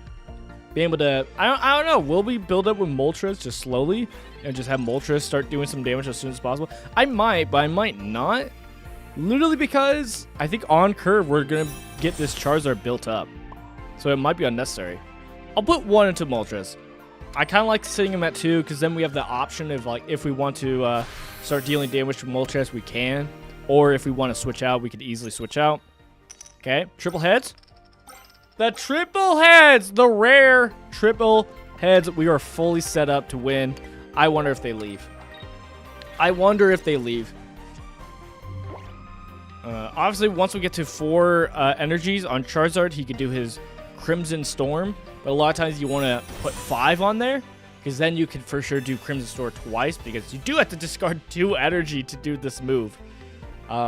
Being able to, I don't know, will we build up with Moltres just slowly and just have Moltres start doing some damage as soon as possible? I might, but I might not. Literally because I think on curve we're gonna get this Charizard built up, so it might be unnecessary. I'll put 1 into Moltres. I kind of like sitting him at 2 because then we have the option of like if we want to start dealing damage to Moltres, we can. Or if we want to switch out, we could easily switch out. Okay, triple heads. The triple heads, the rare triple heads. We are fully set up to win. I wonder if they leave. I wonder if they leave. Obviously, once we get to 4 energies on Charizard, he could do his Crimson Storm. But a lot of times you want to put 5 on there, because then you can for sure do Crimson Storm twice, because you do have to discard 2 energy to do this move.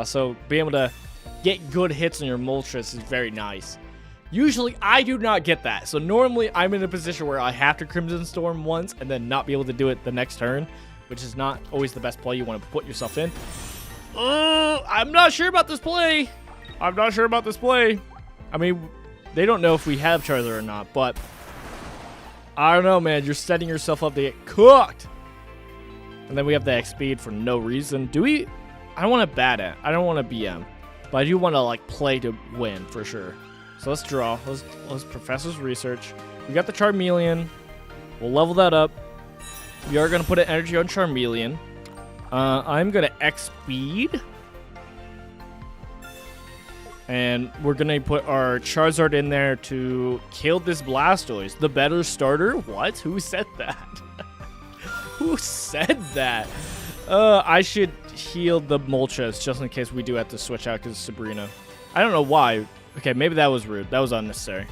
So being able to get good hits on your Moltres is very nice. Usually, I do not get that. So normally, I'm in a position where I have to Crimson Storm once and then not be able to do it the next turn, which is not always the best play you want to put yourself in. I'm not sure about this play. I'm not sure about this play. I mean, they don't know if we have Charizard or not, but I don't know, man. You're setting yourself up to get cooked. And then we have the X speed for no reason. Do we? I don't want to bat it. I don't want to BM, but I do want to like play to win for sure. So let's draw. Let's Professor's Research. We got the Charmeleon. We'll level that up. We are going to put an energy on Charmeleon. I'm going to X speed. And we're going to put our Charizard in there to kill this Blastoise. The better starter? What? Who said that? Who said that? I should heal the Moltres just in case we do have to switch out because of Sabrina. I don't know why. Okay, maybe that was rude. That was unnecessary.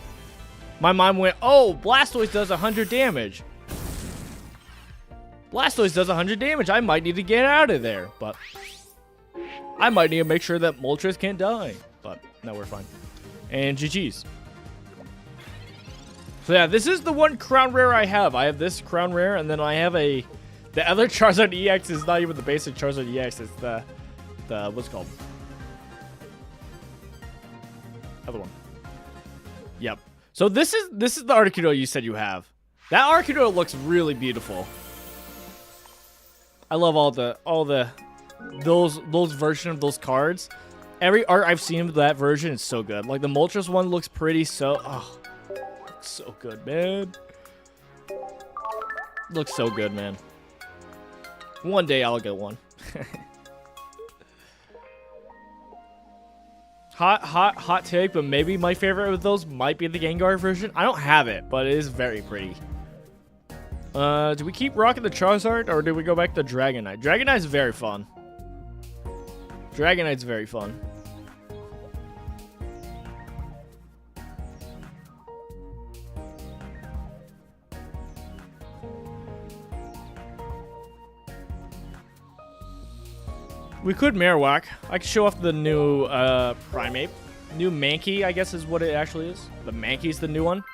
My mind went, oh, Blastoise does 100 damage. Blastoise does 100 damage. I might need to get out of there. But I might need to make sure that Moltres can't die. But no, we're fine. And GG's. So yeah, this is the one crown rare I have. I have this crown rare, and then I have the other Charizard EX is not even the basic Charizard EX. It's the what's it called? Other one. Yep. So this is the Articuno you said you have. That Articuno looks really beautiful. I love all those version of those cards. Every art I've seen of that version is so good. Like the Moltres one looks pretty so good, man. Looks so good, man. One day I'll get one. Hot take, but maybe my favorite of those might be the Gengar version. I don't have it, but it is very pretty. Do we keep rocking the Charizard, or do we go back to Dragonite? Dragonite's very fun. Dragonite's very fun. We could Marowak. I could show off the new Primeape. New Mankey, I guess is what it actually is. The Mankey's the new one.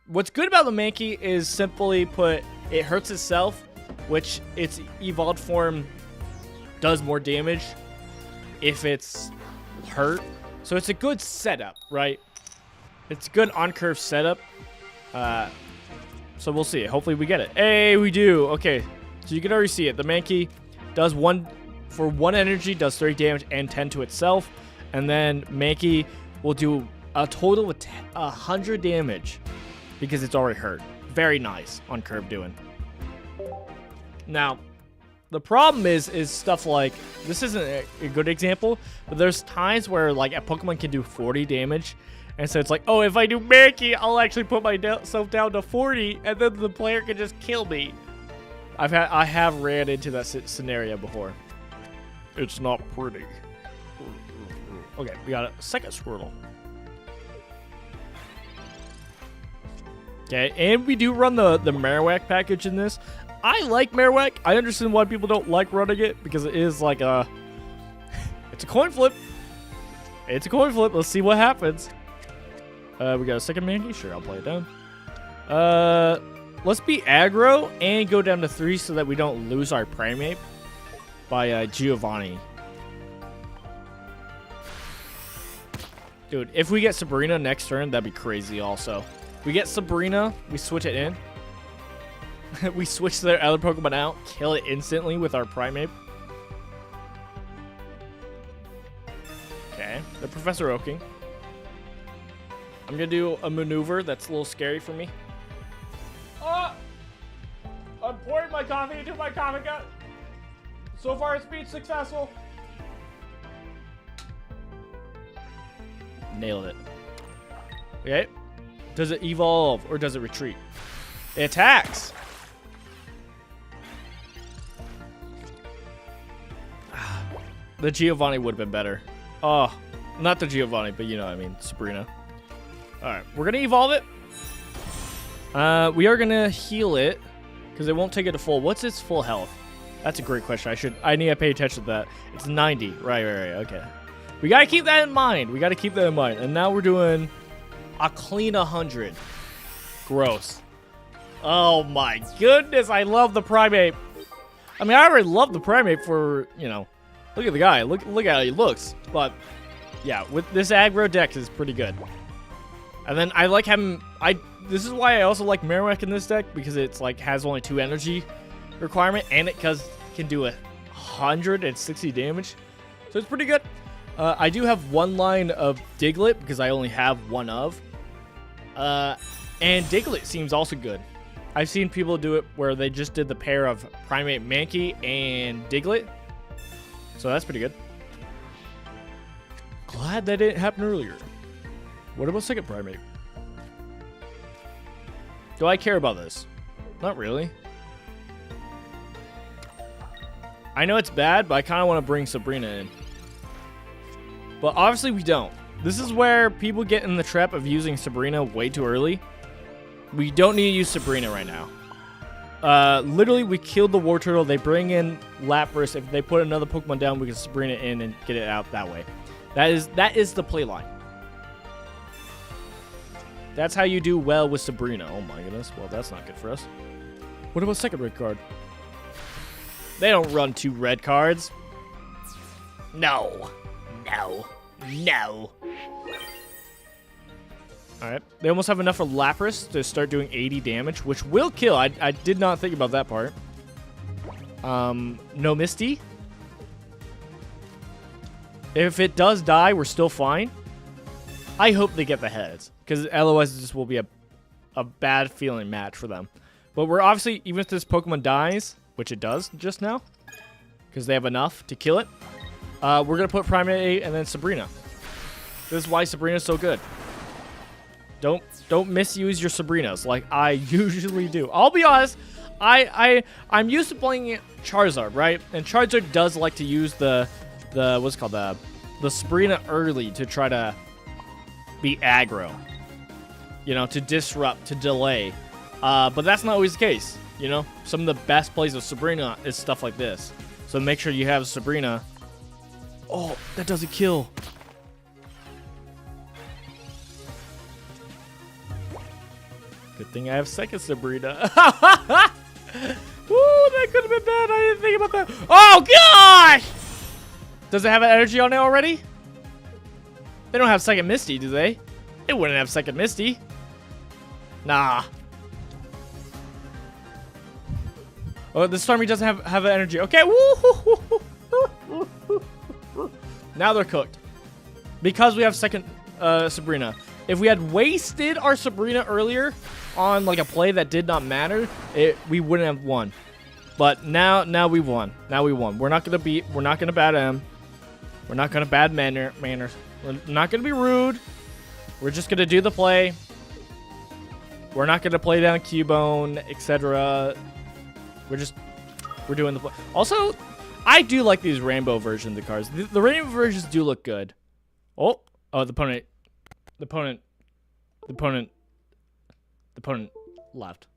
What's good about the Mankey is simply put, it hurts itself, which its evolved form does more damage if it's hurt. So it's a good setup, right? It's a good on-curve setup. So we'll see. Hopefully we get it. Hey, we do. Okay, so you can already see it. The Mankey does for 1 energy, does 30 damage and 10 to itself. And then Mankey will do a total of 100 damage because it's already hurt. Very nice on curve doing. Now, the problem is stuff like, this isn't a good example, but there's times where like a Pokemon can do 40 damage. And so it's like, oh, if I do Mankey, I'll actually put myself down to 40 and then the player can just kill me. I have ran into that scenario before. It's not pretty. Okay, we got a second Squirtle. Okay, and we do run the Marowak package in this. I like Marowak. I understand why people don't like running it, because it is like a... It's a coin flip. It's a coin flip. Let's see what happens. We got a second Mankey. Sure, I'll play it down. Let's be aggro and go down to 3 so that we don't lose our Primeape by Giovanni. Dude, if we get Sabrina next turn, that'd be crazy also. We get Sabrina, we switch it in. We switch their other Pokemon out, kill it instantly with our Primeape. Okay, the Professor Oaking. I'm gonna do a maneuver that's a little scary for me. Oh! I'm pouring my coffee into my coffee cup. So far, it's been successful. Nailed it. Okay. Does it evolve or does it retreat? It attacks. The Giovanni would have been better. Oh, not the Giovanni, but you know what I mean. Sabrina. Alright, we're going to evolve it. We are going to heal it because it won't take it to full. What's its full health? That's a great question. I need to pay attention to that. It's 90. Right. Okay. We got to keep that in mind. And now we're doing a clean 100. Gross. Oh my goodness. I love the Primeape. I mean, I already love the Primeape for, you know, look at the guy. Look at how he looks. But yeah, with this aggro deck is pretty good. And then I like having, this is why I also like Marowak in this deck, because it's like has only 2 energy requirement, and it can do 160 damage, so it's pretty good. I do have 1 line of Diglett because I only have 1 of, and Diglett seems also good. I've seen people do it where they just did the pair of Primeape Mankey and Diglett, so that's pretty good. Glad that didn't happen earlier. What about second Primeape? Do I care about this? Not really. I know it's bad, but I kind of want to bring Sabrina in. But obviously we don't. This is where people get in the trap of using Sabrina way too early. We don't need to use Sabrina right now. Literally, we killed the War Turtle. They bring in Lapras. If they put another Pokemon down, we can Sabrina in and get it out that way. That is the play line. That's how you do well with Sabrina. Oh my goodness. Well, that's not good for us. What about second red card? They don't run 2 red cards. No. Alright. They almost have enough for Lapras to start doing 80 damage, which will kill. I did not think about that part. No Misty. If it does die, we're still fine. I hope they get the heads, because otherwise this will be a bad feeling match for them. But we're obviously, even if this Pokemon dies, which it does just now, because they have enough to kill it, we're going to put Primate and then Sabrina. This is why Sabrina's so good. Don't misuse your Sabrinas like I usually do. I'll be honest, I'm used to playing Charizard, right? And Charizard does like to use the what's it called, the Sabrina early to try to be aggro. You know, to disrupt, to delay. But that's not always the case, you know? Some of the best plays of Sabrina is stuff like this. So make sure you have Sabrina. Oh, that doesn't kill. Good thing I have second Sabrina. Woo, that could have been bad. I didn't think about that. Oh, gosh! Does it have an energy on it already? They don't have second Misty, do they? It wouldn't have second Misty. Nah. Oh, the Starmie doesn't have an energy. Okay, woo! Now they're cooked. Because we have second Sabrina. If we had wasted our Sabrina earlier on like a play that did not matter, we wouldn't have won. But now we won. Now we won. We're not gonna bad him. We're not gonna bad manners. We're not gonna be rude. We're just gonna do the play. We're not gonna play down Cubone, etc. We're doing the play. Also, I do like these rainbow versions of the cards. The rainbow versions do look good. Oh, the opponent left.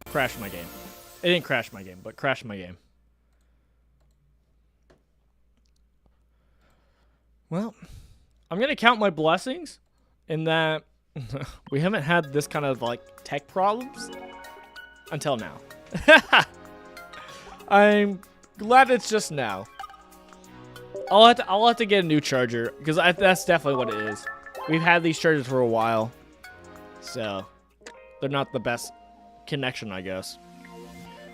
Crashed my game. It didn't crash my game, but crashed my game. Well, I'm gonna count my blessings in that we haven't had this kind of like tech problems until now. I'm glad it's just now. I'll have to get a new charger because that's definitely what it is. We've had these chargers for a while, so they're not the best connection, I guess.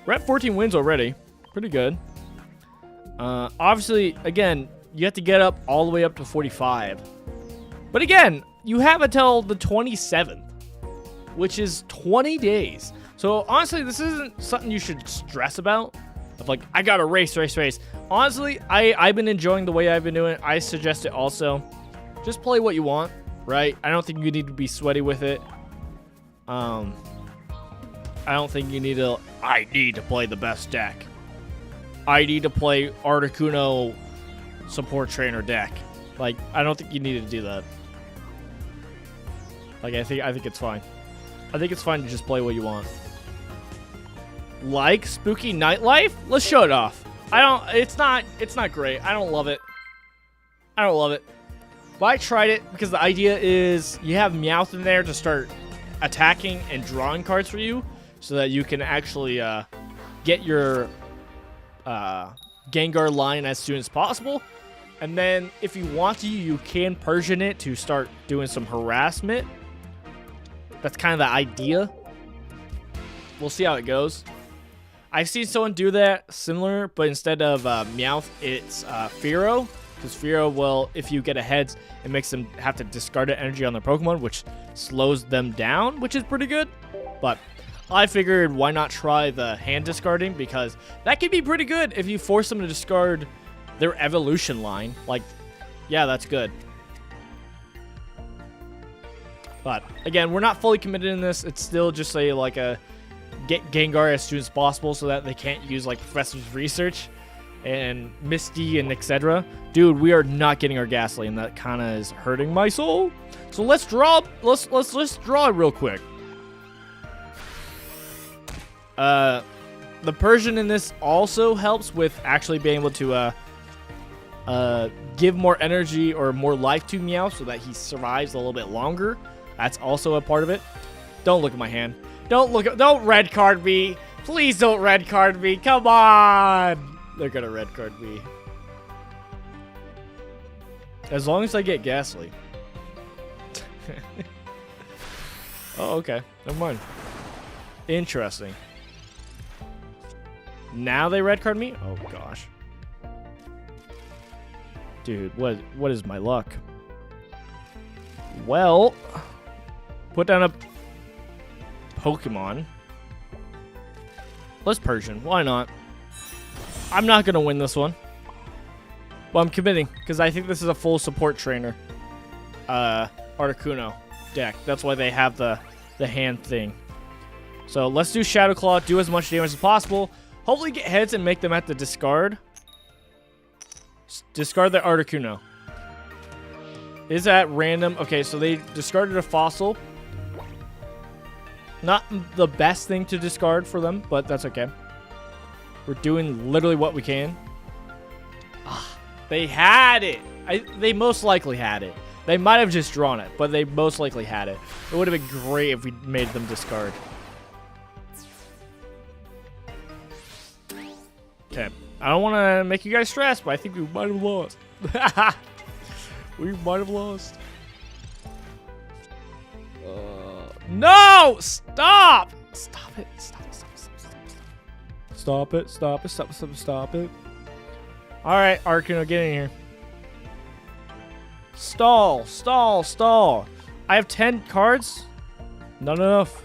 We're at 14 wins already. Pretty good. Obviously, again, you have to get up all the way up to 45. But again, you have until the 27th, which is 20 days. So honestly, this isn't something you should stress about. Of like, I gotta race. Honestly, I've been enjoying the way I've been doing it. I suggest it also. Just play what you want, right? I don't think you need to be sweaty with it. I don't think you need to, I need to play the best deck. I need to play Articuno support trainer deck. Like, I don't think you need to do that. Like, I think it's fine. I think it's fine to just play what you want. Like Spooky Nightlife? Let's show it off. It's not great. I don't love it. But I tried it because the idea is you have Meowth in there to start attacking and drawing cards for you so that you can actually get your Gengar line as soon as possible. And then if you want to, you can Persian it to start doing some harassment. That's kind of the idea. We'll see how it goes. I've seen someone do that similar, but instead of Meowth, it's Fearow. Because Fearow will, if you get a heads, it makes them have to discard an energy on their Pokemon, which slows them down, which is pretty good. But I figured why not try the hand discarding, because that can be pretty good if you force them to discard their evolution line. Like, yeah, that's good. But again, we're not fully committed in this. It's still just a get Gengar as soon as possible so that they can't use like Professor's Research and Misty and etc. Dude, we are not getting our Ghastly, and that kind of is hurting my soul. So let's draw. Let's draw it real quick. The Persian in this also helps with actually being able to give more energy or more life to Meow so that he survives a little bit longer. That's also a part of it. Don't look at my hand. Don't red card me. Please don't red card me. Come on. They're gonna red card me. As long as I get Ghastly. Oh, okay. Never mind. Interesting. Now they red card me? Oh gosh. Dude, what is my luck? Well, put down a Pokemon. Let's Persian. Why not? I'm not going to win this one. But I'm committing, because I think this is a full support trainer. Articuno deck. That's why they have the hand thing. So let's do Shadow Claw, do as much damage as possible. Hopefully get hits and make them have to discard. Discard the Articuno. Is that random? Okay, so they discarded a fossil. Not the best thing to discard for them, but that's okay. We're doing literally what we can. They had it. They most likely had it. They might have just drawn it, but they most likely had it. It would have been great if we made them discard. Okay. I don't want to make you guys stressed, but I think we might have lost. We might have lost. No! Stop! Stop it. Stop it. Stop it. Stop it. Stop it. Stop it. Stop it. Stop it. Stop it. Alright, Articuno, get in here. Stall. Stall. Stall. I have 10 cards. Not enough.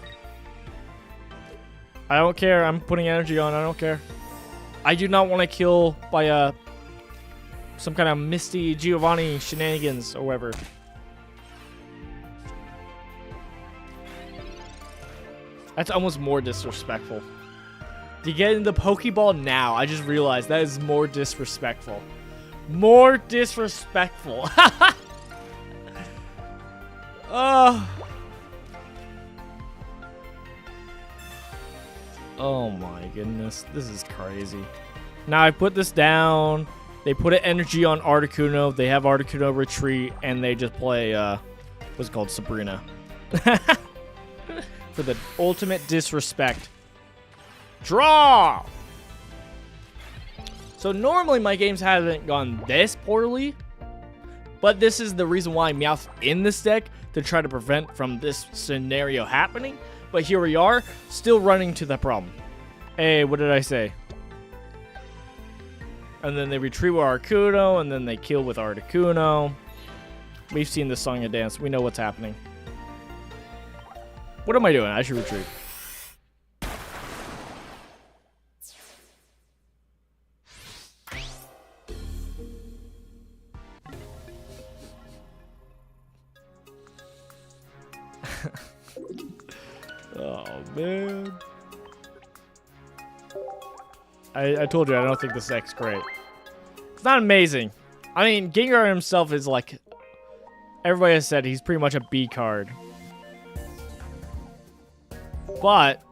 I don't care. I'm putting energy on. I don't care. I do not want to kill by some kind of Misty Giovanni shenanigans or whatever. That's almost more disrespectful. You get in the Pokeball now. I just realized that is more disrespectful. More disrespectful. Oh my goodness. This is crazy. Now I put this down. They put an energy on Articuno. They have Articuno retreat. And they just play, what's it called? Sabrina. For the ultimate disrespect. Draw! So normally my games haven't gone this poorly. But this is the reason why I Meowth in this deck. To try to prevent from this scenario happening. But here we are, still running to the problem. Hey, what did I say? And then they retreat with Articuno, and then they kill with Articuno. We've seen this song and dance. We know what's happening. What am I doing? I should retreat. Oh, man. I told you, I don't think this deck's great. It's not amazing. I mean, Gengar himself is like... Everybody has said he's pretty much a B card. But,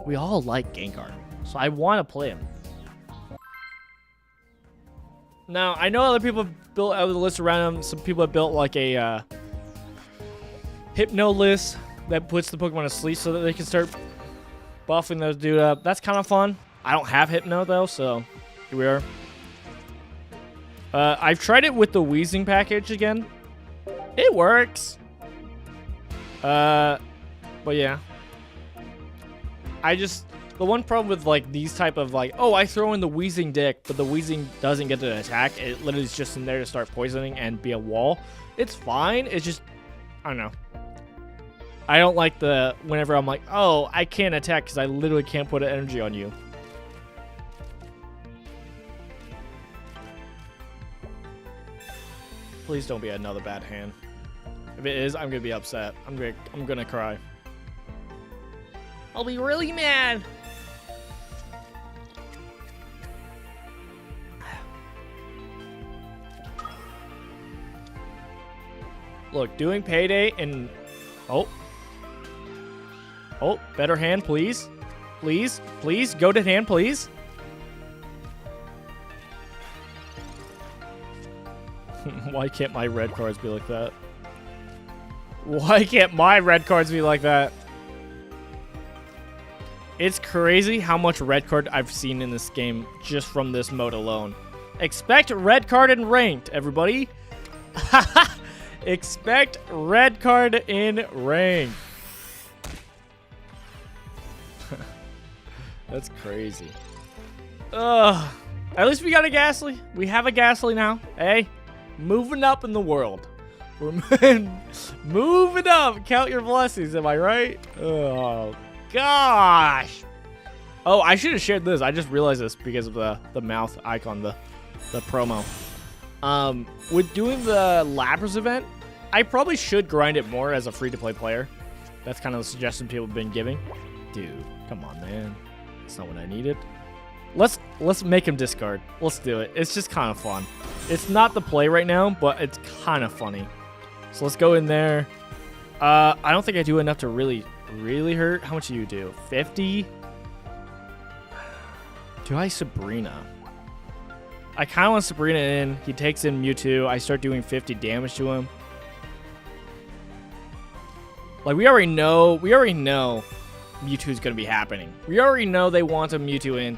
we all like Gengar. So I want to play him. Now, I know other people have built other lists around him. Some people have built like a... Hypno list that puts the Pokemon to sleep so that they can start buffing those dude up. That's kind of fun. I don't have Hypno though, so here we are. I've tried it with the Wheezing package again. It works. But yeah. The one problem with like these type of like, oh, I throw in the Wheezing deck, but the Wheezing doesn't get to attack. It literally is just in there to start poisoning and be a wall. It's fine. It's just, I don't know. I don't like the, whenever I'm like, oh, I can't attack because I literally can't put an energy on you. Please don't be another bad hand. If it is, I'm going to be upset. I'm going to cry. I'll be really mad. Look, doing Payday and... Oh, better hand, please. Please, please, go to hand, please. Why can't my red cards be like that? Why can't my red cards be like that? It's crazy how much red card I've seen in this game just from this mode alone. Expect red card in ranked, everybody. Expect red card in ranked. That's crazy. Ugh. At least we got a Ghastly. We have a Ghastly now. Hey, moving up in the world. We're moving up. Count your blessings, am I right? Oh, gosh. Oh, I should have shared this. I just realized this because of the mouth icon, the promo. With doing the Lapras event, I probably should grind it more as a free-to-play player. That's kind of the suggestion people have been giving. Dude, come on, man. That's not what I needed. Let's make him discard. Let's do it. It's just kind of fun. It's not the play right now, but it's kind of funny. So let's go in there. I don't think I do enough to really hurt. How much do you do? 50? Do I Sabrina? I kind of want Sabrina in. He takes in Mewtwo. I start doing 50 damage to him. Like, we already know Mewtwo's going to be happening. We already know they want a Mewtwo in.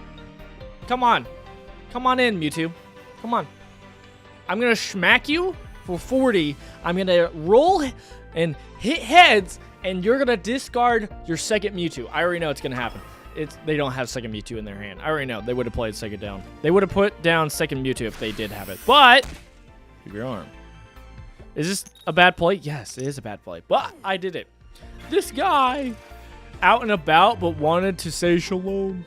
Come on. Come on in, Mewtwo. Come on. I'm going to smack you for 40. I'm going to roll and hit heads, and you're going to discard your second Mewtwo. I already know it's going to happen. They don't have second Mewtwo in their hand. I already know. They would have played second down. They would have put down second Mewtwo if they did have it. But, keep your arm. Is this a bad play? Yes, it is a bad play. But I did it. This guy, out and about, but wanted to say shalom.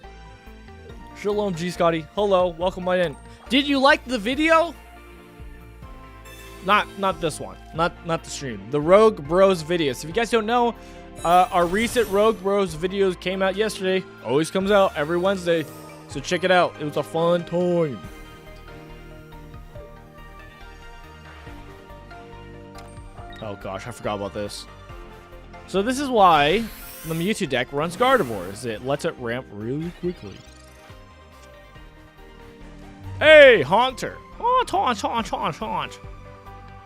Shalom, G Scotty. Hello, welcome right in. Did you like the video? Not this one. Not the stream. The Rogue Bros videos. If you guys don't know, our recent Rogue Bros videos came out yesterday. Always comes out every Wednesday. So check it out. It was a fun time. Oh gosh, I forgot about this. So this is why the Mewtwo deck runs Gardevoir, is it lets it ramp really quickly. Hey, Haunter. Haunt, haunt, haunt, haunt, haunt.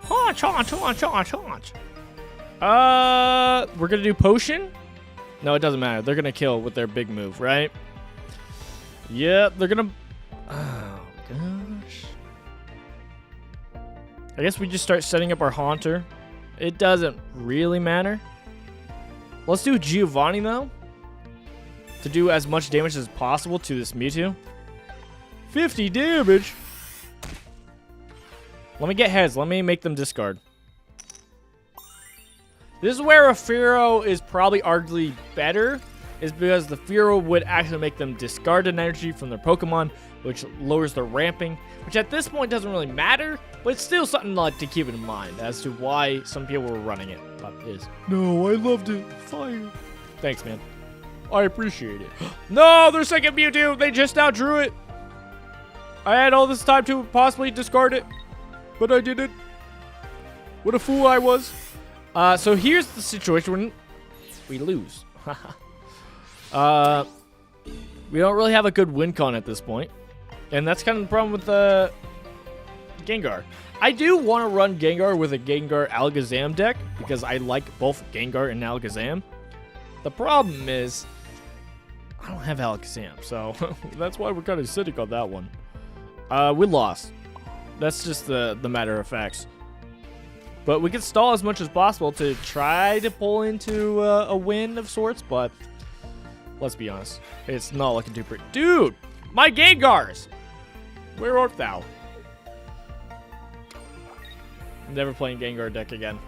Haunt, haunt, haunt, haunt, haunt. We're gonna do Potion? No, it doesn't matter. They're gonna kill with their big move, right? Yep, they're gonna... Oh, gosh. I guess we just start setting up our Haunter. It doesn't really matter. Let's do Giovanni, though, to do as much damage as possible to this Mewtwo. 50 damage? Let me get heads. Let me make them discard. This is where a Fearow is probably arguably better, is because the Fearow would actually make them discard an energy from their Pokemon, which lowers their ramping, which at this point doesn't really matter, but it's still something like to keep in mind as to why some people were running it. No, I loved it. Fire. Thanks, man. I appreciate it. No, their second Mewtwo. They just now drew it. I had all this time to possibly discard it, but I didn't. What a fool I was. So here's the situation when we lose. We don't really have a good win con at this point. And that's kind of the problem with the Gengar. I do want to run Gengar with a Gengar Alakazam deck because I like both Gengar and Alakazam. The problem is I don't have Alakazam, so that's why we're kind of sitting on that one. We lost. That's just the matter of facts. But we can stall as much as possible to try to pull into a win of sorts, but let's be honest. It's not looking too pretty. Dude, my Gengars! Where art thou? Never playing Gengar deck again.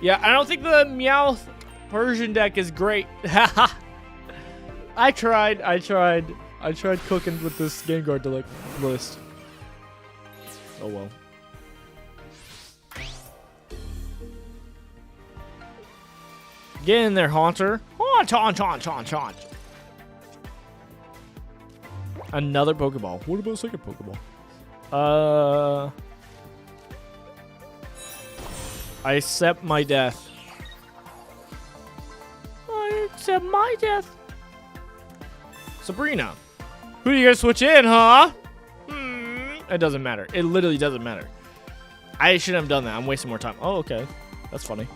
Yeah, I don't think the Meowth Persian deck is great. I tried cooking with this Gengar deck list. Oh well. Get in there, Haunter. Haunt, haunt, haunt, haunt, haunt. Another Pokeball. What about a second Pokeball? I accept my death. I accept my death. Sabrina. Who are you gonna switch in, huh? It doesn't matter. It literally doesn't matter. I shouldn't have done that. I'm wasting more time. Oh, okay. That's funny.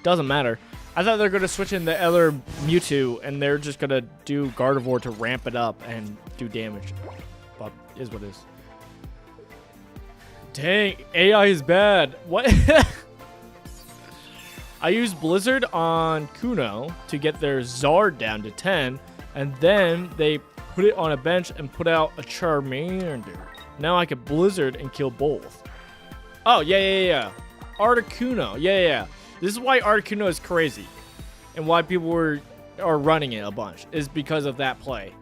Doesn't matter. I thought they were going to switch in the other Mewtwo, and they're just going to do Gardevoir to ramp it up and do damage. But it is what it is. Dang, AI is bad. What? I used Blizzard on Kuno to get their Zard down to 10, and then they put it on a bench and put out a Charmander. Now I could Blizzard and kill both. Oh, yeah. Articuno. Yeah. This is why Articuno is crazy. And why people are running it a bunch. Is because of that play.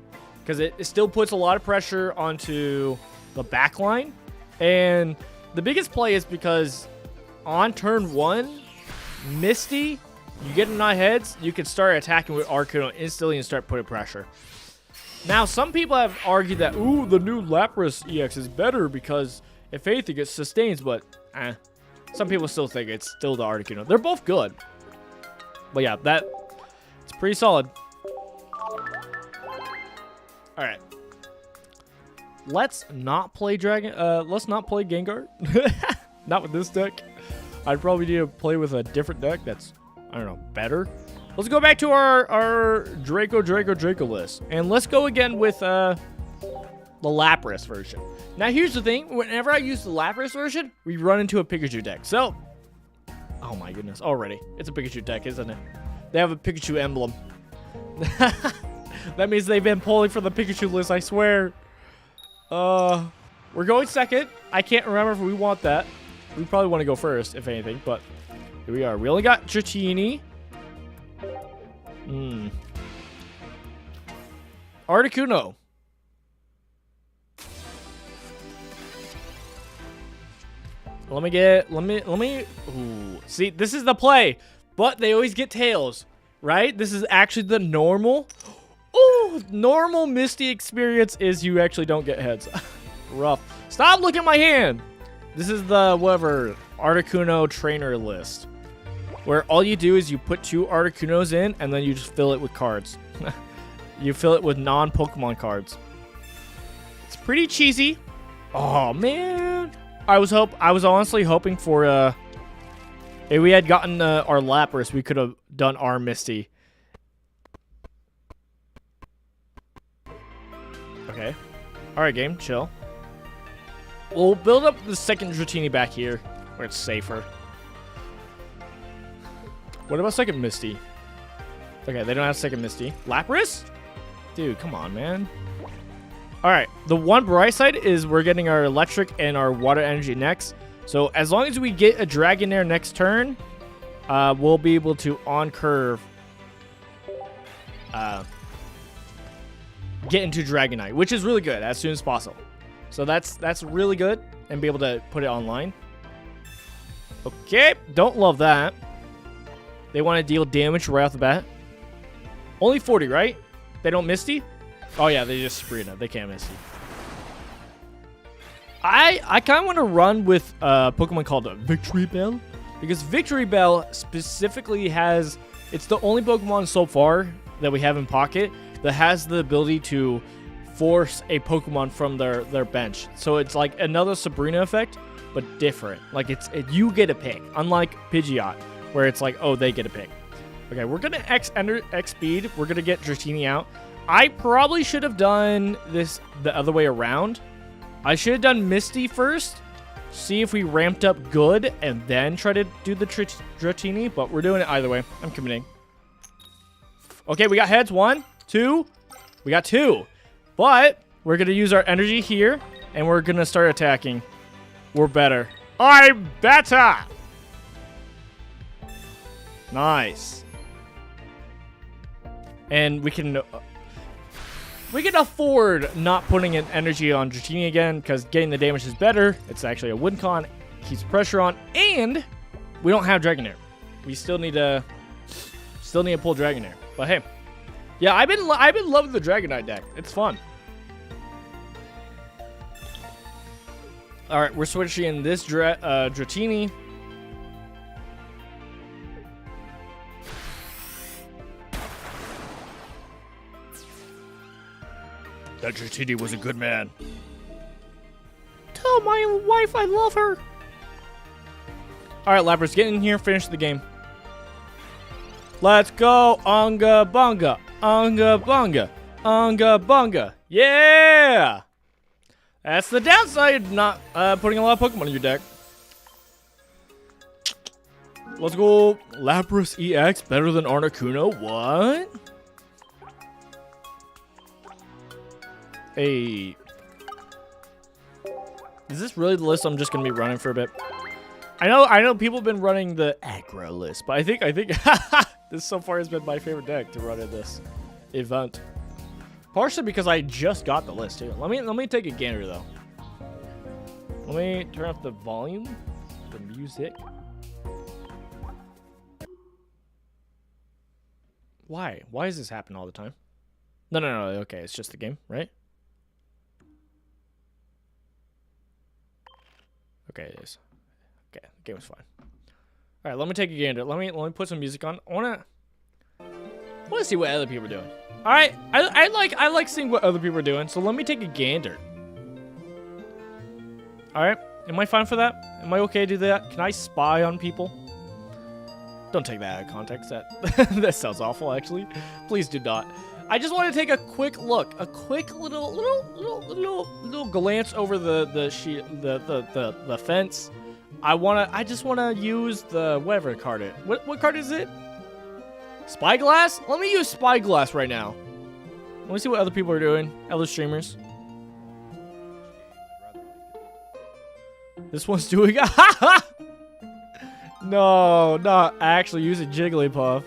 because it still puts a lot of pressure onto the back line. And the biggest play is because on turn 1, Misty, you get enough heads, you can start attacking with Articuno instantly and start putting pressure. Now, some people have argued that, ooh, the new Lapras EX is better because if anything, it sustains, but some people still think it's still the Articuno. They're both good. But yeah, it's pretty solid. Alright. Let's not play let's not play Gengar. Not with this deck. I'd probably need to play with a different deck that's, I don't know, better. Let's go back to our Draco list. And let's go again with the Lapras version. Now, here's the thing. Whenever I use the Lapras version, we run into a Pikachu deck. So, oh my goodness, already. It's a Pikachu deck, isn't it? They have a Pikachu emblem. That means they've been pulling for the Pikachu list, I swear. We're going second. I can't remember if we want that. We probably want to go first, if anything, but here we are. We only got Dratini. Articuno. Let me. Ooh. See, this is the play, but they always get tails, right? This is actually the normal. Oh, normal Misty experience is you actually don't get heads. Rough. Stop looking at my hand. This is the whatever Articuno trainer list, where all you do is you put 2 Articunos in, and then you just fill it with cards. You fill it with non-Pokemon cards. It's pretty cheesy. Oh man, I was honestly hoping for if we had gotten our Lapras, we could have done our Misty. Okay. All right, game, chill. We'll build up the second Dratini back here, where it's safer. What about second Misty? Okay, they don't have second Misty. Lapras? Dude, come on, man. Alright, the one bright side is we're getting our electric and our water energy next. So as long as we get a Dragonair next turn, we'll be able to on-curve get into Dragonite, which is really good as soon as possible. So that's really good, and be able to put it online. Okay, don't love that. They want to deal damage right off the bat. Only 40, right? They don't Misty? Oh yeah, they just spree it. They can't Misty. I kind of want to run with a Pokemon called Victory Bell, because Victory Bell specifically has, it's the only Pokemon so far that we have in pocket that has the ability to force a Pokemon from their bench. So it's like another Sabrina effect, but different. Like you get a pick, unlike Pidgeot, where it's like, oh, they get a pick. Okay, we're gonna X speed. We're gonna get Dratini out. I probably should have done this the other way around. I should have done Misty first, see if we ramped up good, and then try to do the Dratini, but we're doing it either way. I'm committing. Okay, we got heads. 1, 2. We got 2. But we're going to use our energy here, and we're going to start attacking. We're better. I'm better! Nice. And we can afford not putting an energy on Dratini again, because getting the damage is better. It's actually a win con. Keeps pressure on, and we don't have Dragonair. We still need to pull Dragonair. But hey, yeah, I've been loving the Dragonite deck. It's fun. All right, we're switching in this Dratini. That Dratini was a good man. Tell my wife I love her. All right, Lapras, get in here, finish the game. Let's go, Unga Bunga, Unga Bunga, Unga Bunga. Yeah! That's the downside of not putting a lot of Pokemon in your deck. Let's go, Lapras EX better than Articuno. What? Hey. Is this really the list I'm just gonna be running for a bit? I know people have been running the aggro list, but I think this so far has been my favorite deck to run in this event. Partially because I just got the list too. Let me take a gander though. Let me turn up the volume, the music. Why? Why does this happen all the time? No. Okay, it's just the game, right? Okay, it is. Okay, the game is fine. All right, let me take a gander. Let me put some music on. I wanna see what other people are doing. All right, I like seeing what other people are doing. So let me take a gander. All right, am I fine for that? Am I okay to do that? Can I spy on people? Don't take that out of context. That sounds awful, actually. Please do not. I just want to take a quick look, a quick little glance over the fence. I just wanna use the whatever card it. What card is it? Spyglass? Let me use Spyglass right now. Let me see what other people are doing. Other streamers. This one's doing. No, not actually using Jigglypuff.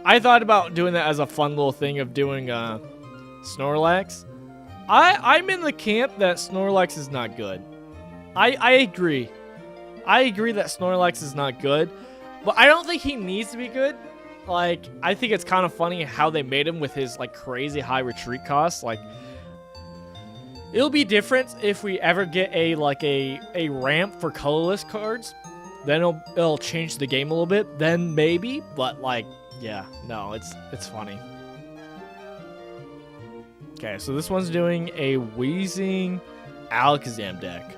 I thought about doing that as a fun little thing of doing Snorlax. I'm in the camp that Snorlax is not good. I agree. I agree that Snorlax is not good, but I don't think he needs to be good. Like, I think it's kind of funny how they made him with his like crazy high retreat costs. Like, it'll be different if we ever get a ramp for colorless cards. Then it'll change the game a little bit. Then maybe, but like, yeah, no, it's funny. Okay, so this one's doing a Wheezing Alakazam deck.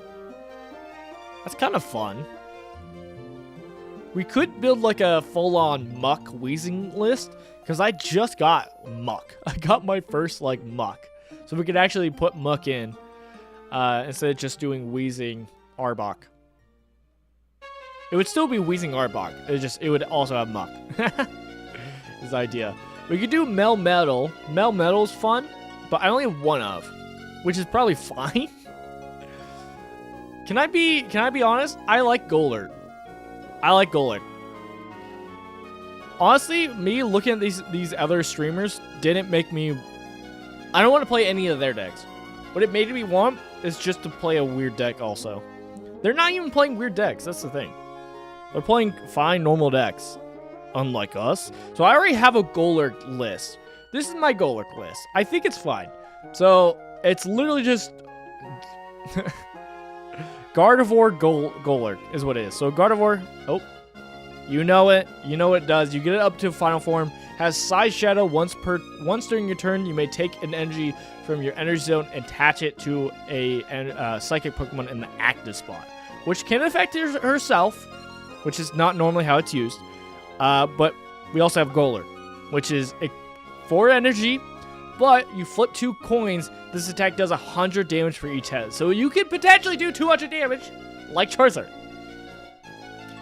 That's kind of fun. We could build like a full-on Muck Wheezing list, because I just got Muck. I got my first like Muck. So we could actually put Muck in instead of just doing Wheezing Arbok. It would still be Wheezing Arbok. It would also have Muck. His idea. We could do Melmetal. Melmetal's fun, but I only have one of, which is probably fine. Can I be honest? I like Golurk. Honestly, me looking at these other streamers didn't make me. I don't want to play any of their decks. What it made me want is just to play a weird deck also. They're not even playing weird decks. That's the thing. They're playing fine normal decks, unlike us. So I already have a Golurk list. This is my Golurk list. I think it's fine. So it's literally just Gardevoir Golurk is what it is. So Gardevoir, oh, you know it. You know what it does. You get it up to final form. Has Size Shadow once during your turn. You may take an energy from your energy zone and attach it to a psychic Pokemon in the active spot, which can affect herself, which is not normally how it's used. But we also have Golurk, which is 4 energy, but you flip 2 coins. This attack does 100 damage for each head. So you could potentially do 200 damage, like Charizard.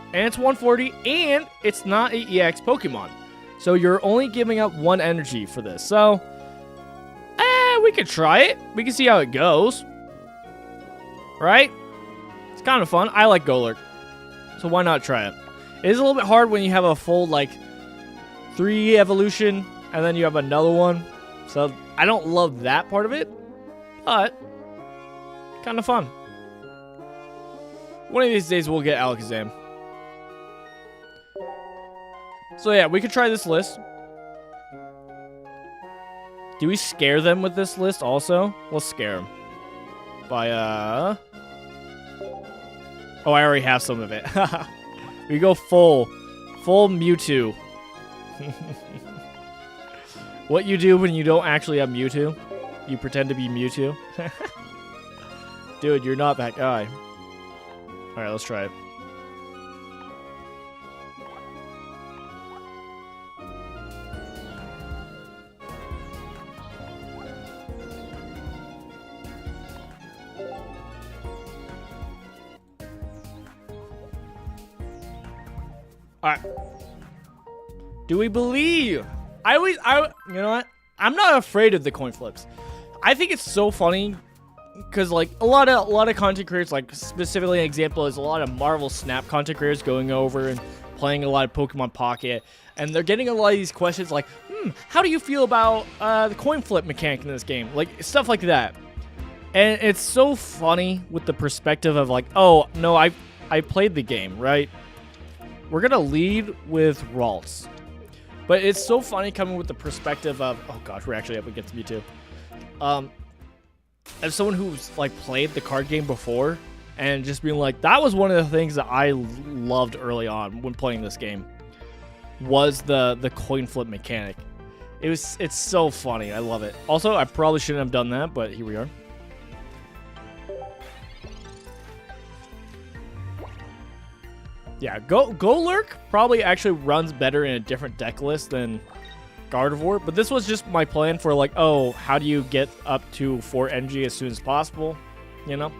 And it's 140, and it's not an EX Pokemon. So you're only giving up 1 energy for this. So, we could try it. We can see how it goes. Right? It's kind of fun. I like Golurk. So why not try it? It is a little bit hard when you have a full, 3 evolution, and then you have another one. So I don't love that part of it, but kind of fun. One of these days we'll get Alakazam. So yeah, we could try this list. Do we scare them with this list also? Let's scare them. By, Oh, I already have some of it. We go full Mewtwo. What you do when you don't actually have Mewtwo? You pretend to be Mewtwo? Dude, you're not that guy. Alright, let's try it. Alright. Do we believe? You know what? I'm not afraid of the coin flips. I think it's so funny because a lot of content creators, specifically an example is a lot of Marvel Snap content creators going over and playing a lot of Pokemon Pocket, and they're getting a lot of these questions like, how do you feel about the coin flip mechanic in this game? Like, stuff like that. And it's so funny with the perspective of like, oh, no, I played the game, right? We're going to lead with Ralts. But it's so funny coming with the perspective of, oh gosh, we're actually up against Mewtwo. As someone who's like played the card game before, and just being like, that was one of the things that I loved early on when playing this game, was the coin flip mechanic. It's so funny. I love it. Also, I probably shouldn't have done that, but here we are. Yeah, Golurk probably actually runs better in a different deck list than Gardevoir, but this was just my plan for like, oh, how do you get up to 4 energy as soon as possible, you know?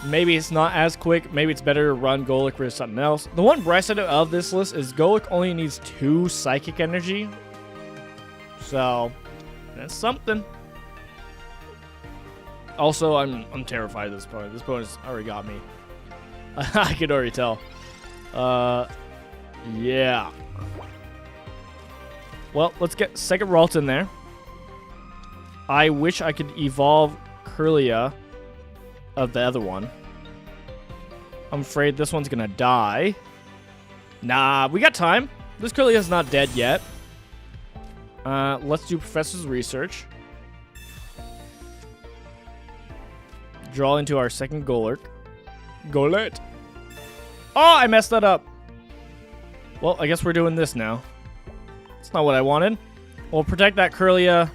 Maybe it's not as quick. Maybe it's better to run Golurk versus something else. The one bright side of this list is Golurk only needs 2 Psychic Energy. So, that's something. Also, I'm terrified of this opponent. This opponent's already got me. I could already tell. Yeah. Well, let's get second Ralts in there. I wish I could evolve Kirlia of the other one. I'm afraid this one's gonna die. Nah, we got time. This Kirlia's not dead yet. Let's do Professor's Research. Draw into our second Golurk. Golett. Oh, I messed that up. Well, I guess we're doing this now. It's not what I wanted. We'll protect that Kirlia.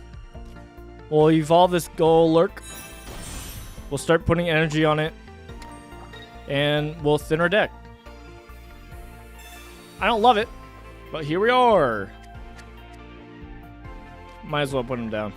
We'll evolve this Golurk. We'll start putting energy on it. And we'll thin our deck. I don't love it, but here we are. Might as well put him down.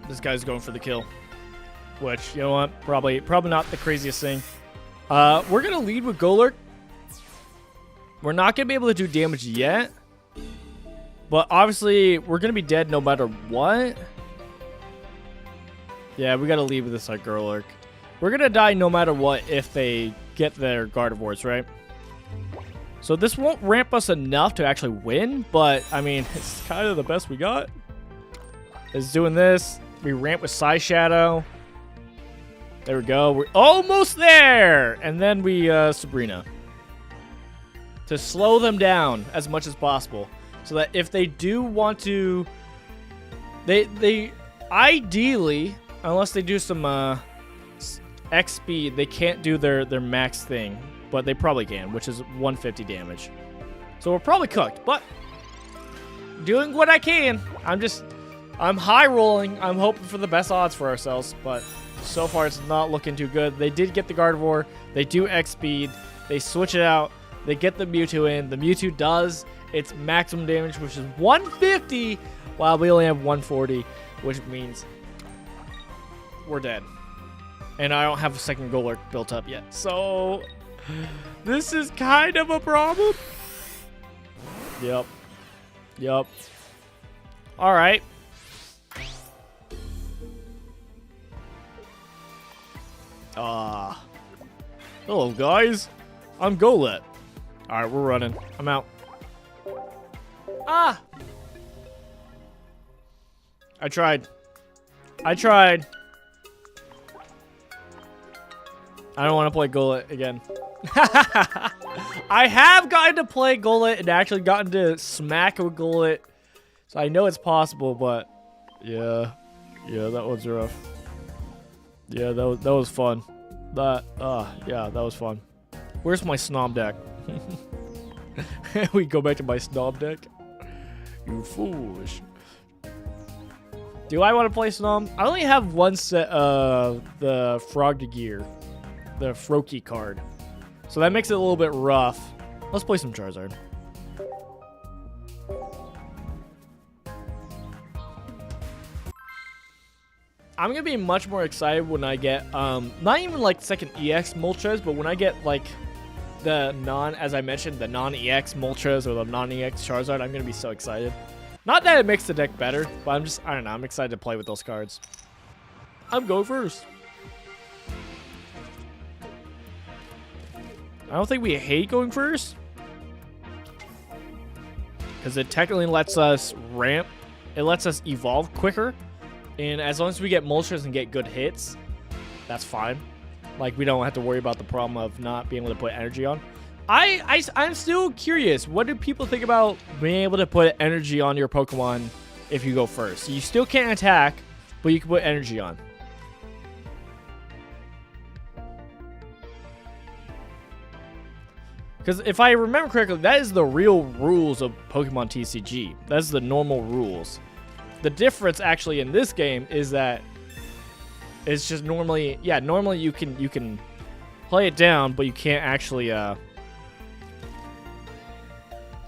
This guy's going for the kill. Which, you know what? Probably not the craziest thing. We're going to lead with Golurk. We're not going to be able to do damage yet. But obviously, we're going to be dead no matter what. Yeah, we got to lead with this like Golurk. We're going to die no matter what if they get their Gardevoirs, right? So this won't ramp us enough to actually win. But, I mean, it's kind of the best we got. Is doing this. We ramp with Psy Shadow. There we go. We're almost there. And then we Sabrina. To slow them down as much as possible. So that if they do want to... They ideally, unless they do some X speed, they can't do their max thing. But they probably can, which is 150 damage. So we're probably cooked. But doing what I can. I'm high rolling. I'm hoping for the best odds for ourselves, but so far it's not looking too good. They did get the Gardevoir. They do X speed. They switch it out. They get the Mewtwo in. The Mewtwo does its maximum damage, which is 150, while we only have 140, which means we're dead. And I don't have a second Golurk built up yet. So this is kind of a problem. Yep. All right. Hello guys, I'm Golett. Alright, we're running. I'm out. I tried. I don't want to play Golett again. I have gotten to play Golett and actually gotten to smack with Golett. So I know it's possible, but yeah, that was rough. Yeah, that was fun. Yeah, that was fun. Where's my Snom deck? We go back to my Snom deck. You foolish. Do I want to play Snom? I only have one set of the Frogdigear, the Froakie card. So that makes it a little bit rough. Let's play some Charizard. I'm gonna be much more excited when I get, not even like second EX Moltres, but when I get like the as I mentioned, the non-EX Moltres or the non-EX Charizard, I'm gonna be so excited. Not that it makes the deck better, but I don't know, I'm excited to play with those cards. I'm going first. I don't think we hate going first, because it technically lets us ramp. It lets us evolve quicker, and as long as we get Moltres and get good hits, that's fine. Like, we don't have to worry about the problem of not being able to put energy on. I'm still curious. What do people think about being able to put energy on your Pokemon if you go first? You still can't attack, but you can put energy on. Because if I remember correctly, that is the real rules of Pokemon TCG. That's the normal rules. The difference actually in this game is that it's just normally, normally you can play it down, but you can't actually you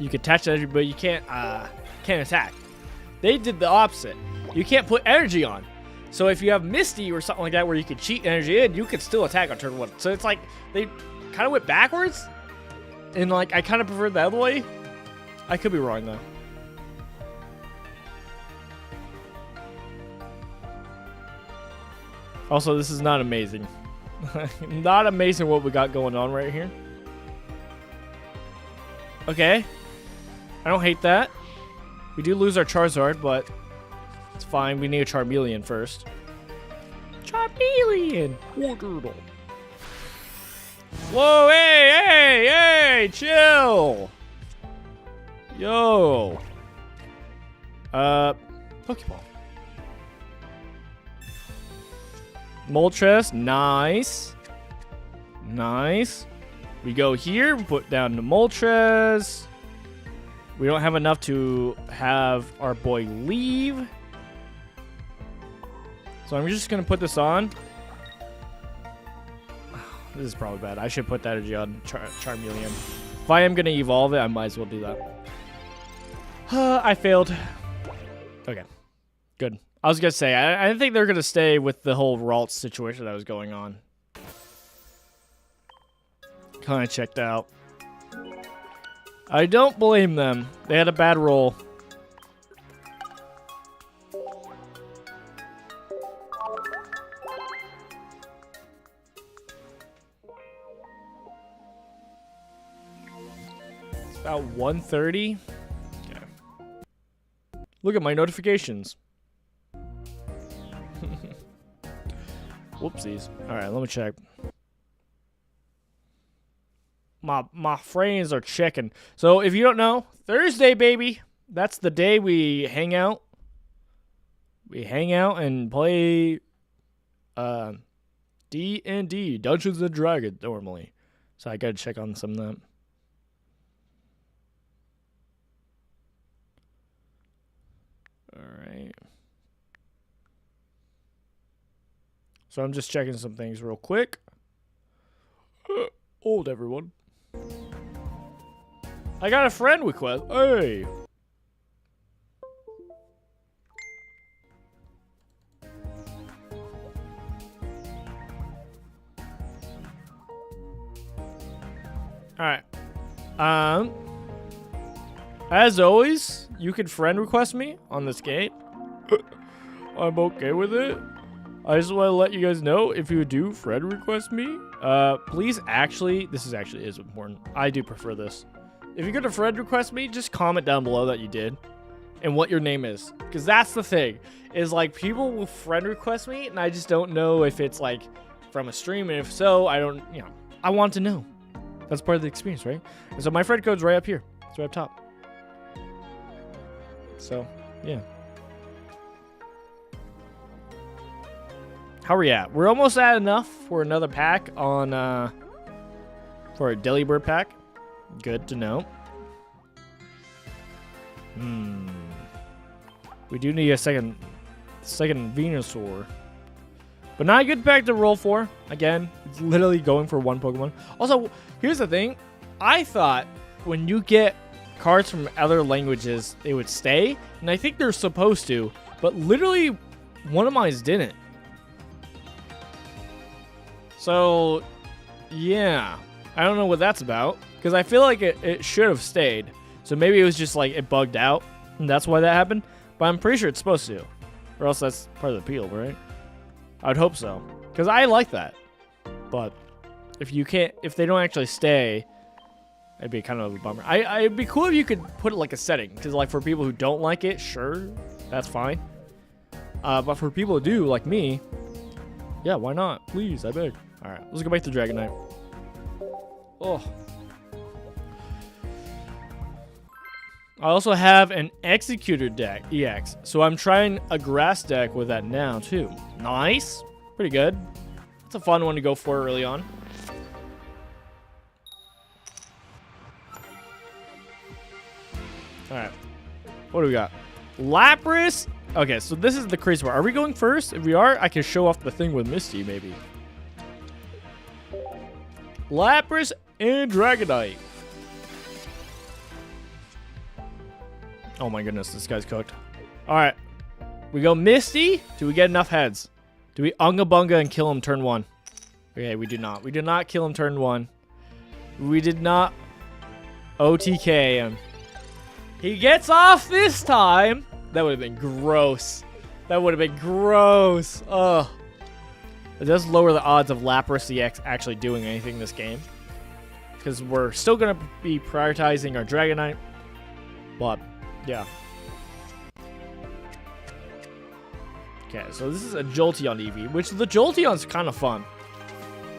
can attach energy, but you can't attack. They did the opposite. You can't put energy on. So if you have Misty or something like that where you can cheat energy in, you can still attack on turn 1. So it's like they kind of went backwards. And, like, I kind of prefer the other way. I could be wrong, though. Also, this is not amazing. Not amazing what we got going on right here. Okay. I don't hate that. We do lose our Charizard, but it's fine. We need a Charmeleon first. Charmeleon! Wartortle. Whoa, hey, chill. Yo. Pokeball. Moltres, nice. Nice. We go here, put down the Moltres. We don't have enough to have our boy leave. So I'm just going to put this on. This is probably bad. I should put that energy on Charmeleon. If I am going to evolve it, I might as well do that. I failed. Okay. Good. I was going to say, I think they're going to stay with the whole Ralts situation that was going on. Kind of checked out. I don't blame them. They had a bad roll. About 1:30. Okay. Look at my notifications. Whoopsies. All right, let me check. My friends are checking. So if you don't know, Thursday, baby. That's the day we hang out. We hang out and play D&D, Dungeons and Dragons normally. So I gotta check on some of that. Alright. So I'm just checking some things real quick. Old everyone. I got a friend request. Hey. Alright. As always, you can friend request me on this game. I'm okay with it. I just want to let you guys know, if you do friend request me, please this is important. I do prefer this. If you're going to friend request me, just comment down below that you did and what your name is. Because that's the thing, is like people will friend request me and I just don't know if it's like from a stream. And if so, I don't, I want to know. That's part of the experience, right? And so my friend code's right up here. It's right up top. So, yeah. How are we at? We're almost at enough for another pack on, for a Delibird pack. Good to know. We do need a second Venusaur. But not a good pack to roll for. Again, it's literally going for one Pokemon. Also, here's the thing. I thought when you get cards from other languages, they would stay. And I think they're supposed to. But literally, one of mine didn't. So, yeah. I don't know what that's about, because I feel like it should have stayed. So maybe it was just like it bugged out, and that's why that happened. But I'm pretty sure it's supposed to, or else that's part of the appeal, right? I'd hope so, because I like that. But if they don't actually stay, it'd be kind of a bummer. It'd be cool if you could put it like a setting, because like for people who don't like it, sure, that's fine. But for people who do, like me, yeah, why not? Please, I beg. All right, let's go back to Dragon Knight. Oh. I also have an Executor deck, EX. So I'm trying a grass deck with that now, too. Nice. Pretty good. It's a fun one to go for early on. All right. What do we got? Lapras. Okay, so this is the crazy part. Are we going first? If we are, I can show off the thing with Misty, maybe. Lapras and Dragonite. Oh my goodness, this guy's cooked. All right. We go Misty. Do we get enough heads? Do we Unga Bunga and kill him turn 1? Okay, we do not. We did not kill him turn 1. We did not OTK him. He gets off this time. That would have been gross. That would have been gross. Ugh. It does lower the odds of Lapras EX actually doing anything in this game, because we're still going to be prioritizing our Dragonite. But, yeah. Okay, so this is a Jolteon Eevee, which the Jolteon's kind of fun.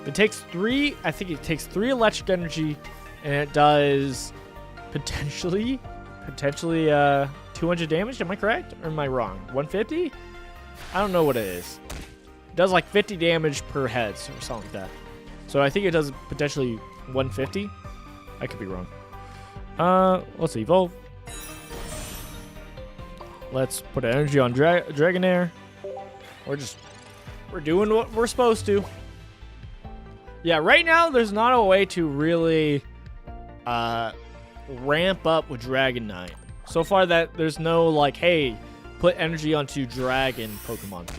It takes 3, I think it takes 3 electric energy, and it does potentially 200 damage. Am I correct? Or am I wrong? 150? I don't know what it is. It does like 50 damage per heads or something like that. So I think it does potentially 150. I could be wrong. Let's evolve. Let's put energy on Dragonair. We're doing what we're supposed to. Yeah, right now there's not a way to really ramp up with Dragonite. So far that there's no like, hey, put energy onto Dragon Pokemon.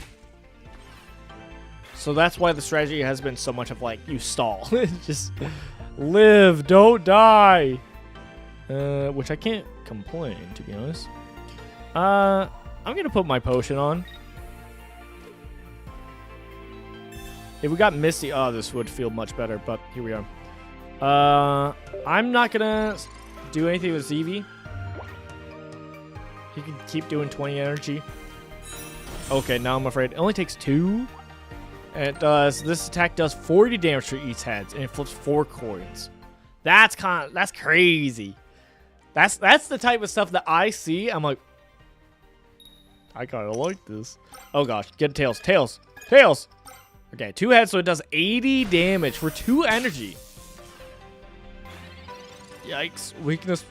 So that's why the strategy has been so much of like, you stall. Just live, don't die. Which I can't complain, to be honest. I'm gonna put my potion on. If we got Misty, oh, this would feel much better, but here we are. I'm not gonna do anything with Eevee. He can keep doing 20 energy. Okay, now I'm afraid. It only takes 2. And it does, this attack does 40 damage for each head, and it flips 4 coins. That's crazy. That's the type of stuff that I see. I'm like, I kind of like this. Oh gosh, get Tails. Okay, 2 heads, so it does 80 damage for 2 energy. Yikes, weakness.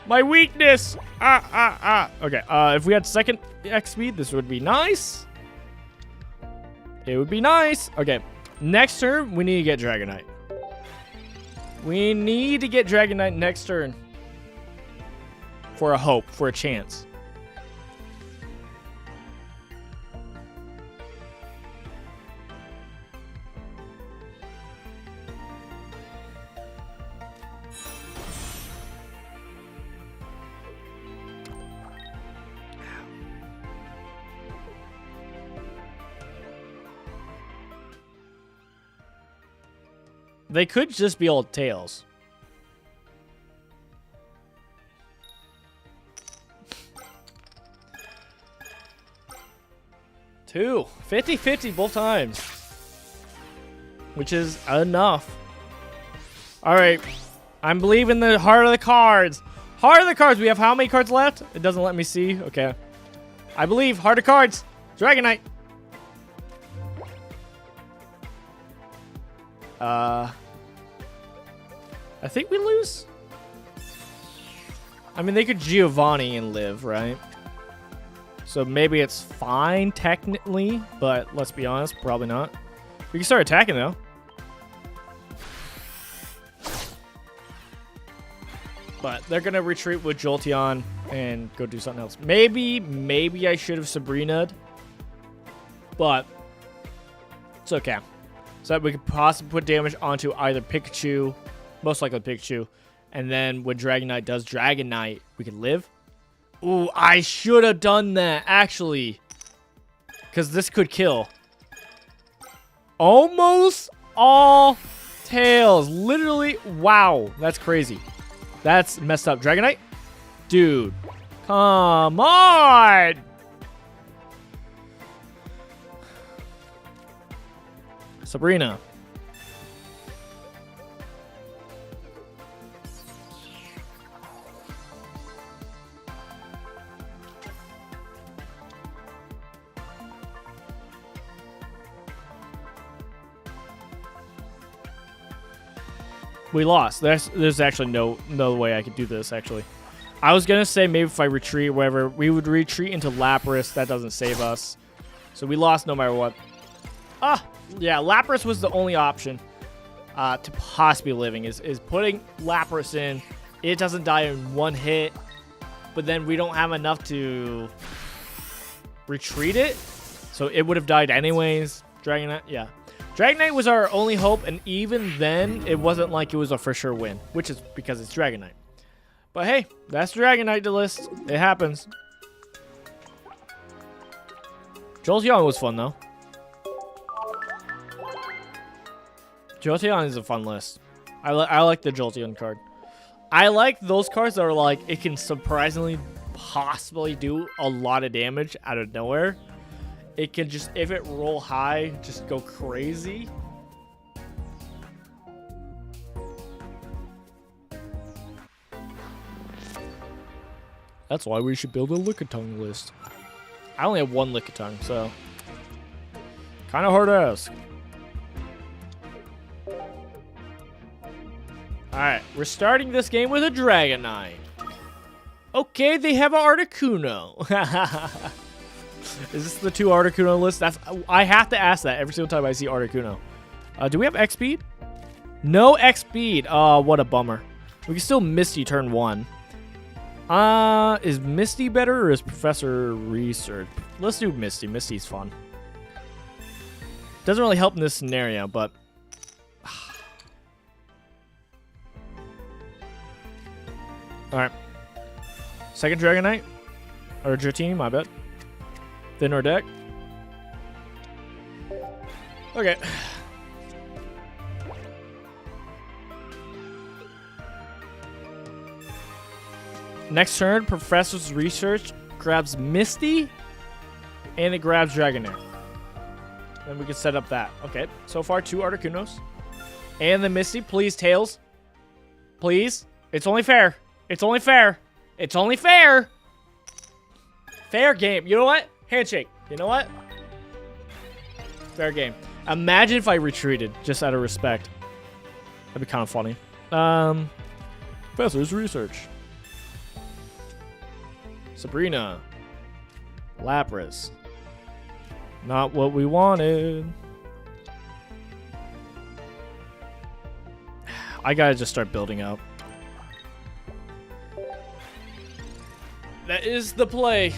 My weakness! Okay, if we had second X speed, this would be nice. It would be nice. Okay, next turn, we need to get Dragonite. We need to get Dragonite next turn. For a hope, for a chance. They could just be old Tails. Two. 50-50 both times. Which is enough. Alright. I'm believing the heart of the cards. Heart of the cards. We have how many cards left? It doesn't let me see. Okay. I believe. Heart of cards. Dragonite. I think we lose. I mean, they could Giovanni and live, right? So maybe it's fine technically, but let's be honest, probably not. We can start attacking though. But they're gonna retreat with Jolteon and go do something else. Maybe I should have Sabrina'd, but it's okay. So that we could possibly put damage onto either Pikachu Most likely Pikachu. And then when Dragonite does Dragonite, we can live. Ooh, I should have done that, actually. Because this could kill. Almost all tails. Literally, wow. That's crazy. That's messed up. Dragonite? Dude. Come on. Sabrina. We lost. There's actually no way I could do this, actually. I was going to say maybe if I retreat or whatever, we would retreat into Lapras. That doesn't save us. So we lost no matter what. Ah, yeah, Lapras was the only option to possibly living, is putting Lapras in. It doesn't die in one hit, but then we don't have enough to retreat it. So it would have died anyways. Dragonite, yeah. Dragonite was our only hope, and even then, it wasn't like it was a for sure win, which is because it's Dragonite. But hey, that's Dragonite to list. It happens. Jolteon was fun, though. Jolteon is a fun list. I like the Jolteon card. I like those cards that are like, it can surprisingly possibly do a lot of damage out of nowhere. It can just, if it roll high, just go crazy. That's why we should build a Lickitung list. I only have one Lickitung, so kind of hard to ask. Alright, we're starting this game with a Dragonite. Okay, they have an Articuno. Is this the 2 Articuno list? I have to ask that every single time I see Articuno. Do we have X-Speed? No X-Speed. Oh, what a bummer. We can still Misty turn 1. Is Misty better or is Professor Research? Let's do Misty. Misty's fun. Doesn't really help in this scenario, but... Alright. Second Dragonite. Or Dratini, my bad. Thin or deck. Okay. Next turn, Professor's Research grabs Misty, and it grabs Dragonair. Then we can set up that. Okay, so far 2 Articunos. And the Misty, please, Tails. Please. It's only fair. It's only fair. It's only fair. Fair game. You know what? Handshake. You know what? Fair game. Imagine if I retreated, just out of respect. That'd be kind of funny. Professor's Research. Sabrina. Lapras. Not what we wanted. I gotta just start building up. That is the play.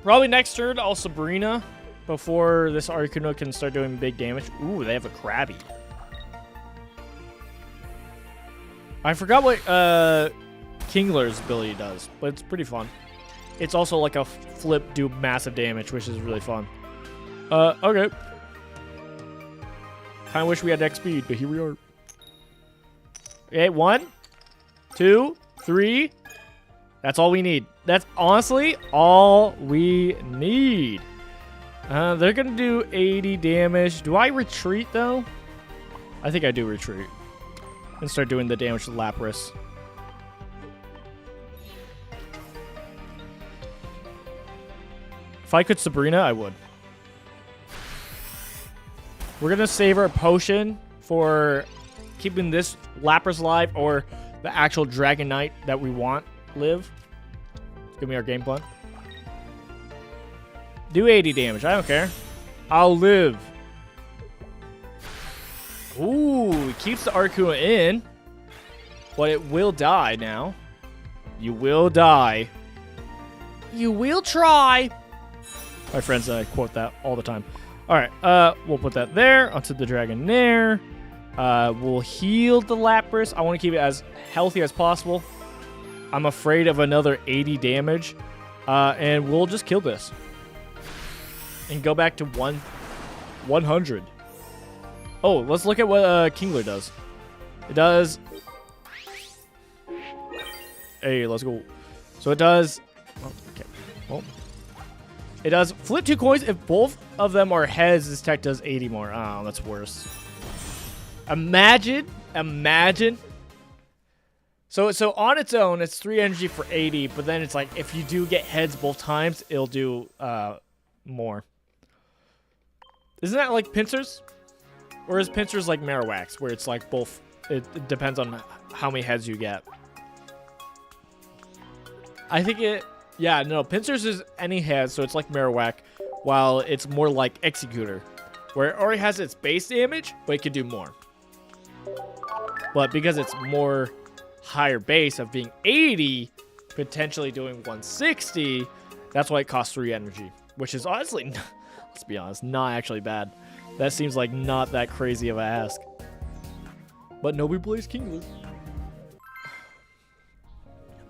Probably next turn, I'll Sabrina before this Articuno can start doing big damage. Ooh, they have a Krabby. I forgot what Kingler's ability does, but it's pretty fun. It's also like a flip, do massive damage, which is really fun. Okay. Kind of wish we had X speed, but here we are. Okay, 1, 2, 3. That's all we need. That's honestly all we need. They're going to do 80 damage. Do I retreat, though? I think I do retreat. And start doing the damage to Lapras. If I could Sabrina, I would. We're going to save our potion for keeping this Lapras alive or the actual Dragonite that we want live. It's going to be our game plan. Do 80 damage. I don't care. I'll live. Ooh, it keeps the Articuno in. But it will die now. You will die. You will try. My friends quote that all the time. All right, we'll put that there onto the Dragonair. We'll heal the Lapras. I want to keep it as healthy as possible. I'm afraid of another 80 damage. And we'll just kill this. And go back to 100. Oh, let's look at what Kingler does. It does... Hey, let's go. So it does... Oh, okay. Well, it does flip 2 coins. If both of them are heads, this tech does 80 more. Oh, that's worse. Imagine. So on its own, it's 3 energy for 80, but then it's like if you do get heads both times, it'll do more. Isn't that like pincers? Or is pincers like Marowaks, where it's like both? It depends on how many heads you get. I think it... Yeah, no, pincers is any head, so it's like Marowak, while it's more like Executor, where it already has its base damage, but it can do more. But because it's more higher base of being 80, potentially doing 160, that's why it costs 3 energy, which is honestly, let's be honest, not actually bad. That seems like not that crazy of a ask. But nobody plays Kingler.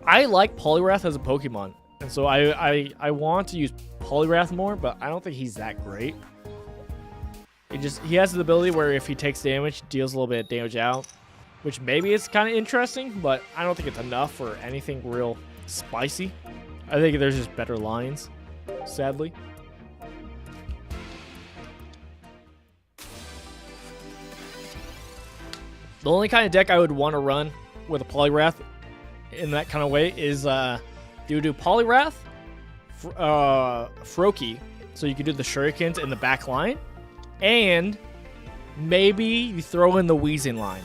I like Poliwrath as a Pokemon, and so I want to use Poliwrath more, but I don't think he's that great. He has the ability where if he takes damage, he deals a little bit of damage out, which maybe is kind of interesting, but I don't think it's enough for anything real spicy. I think there's just better lines, sadly. The only kind of deck I would want to run with a Poliwrath in that kind of way is you do Poliwrath, Froakie, so you can do the Shurikens in the back line, and maybe you throw in the Weezing line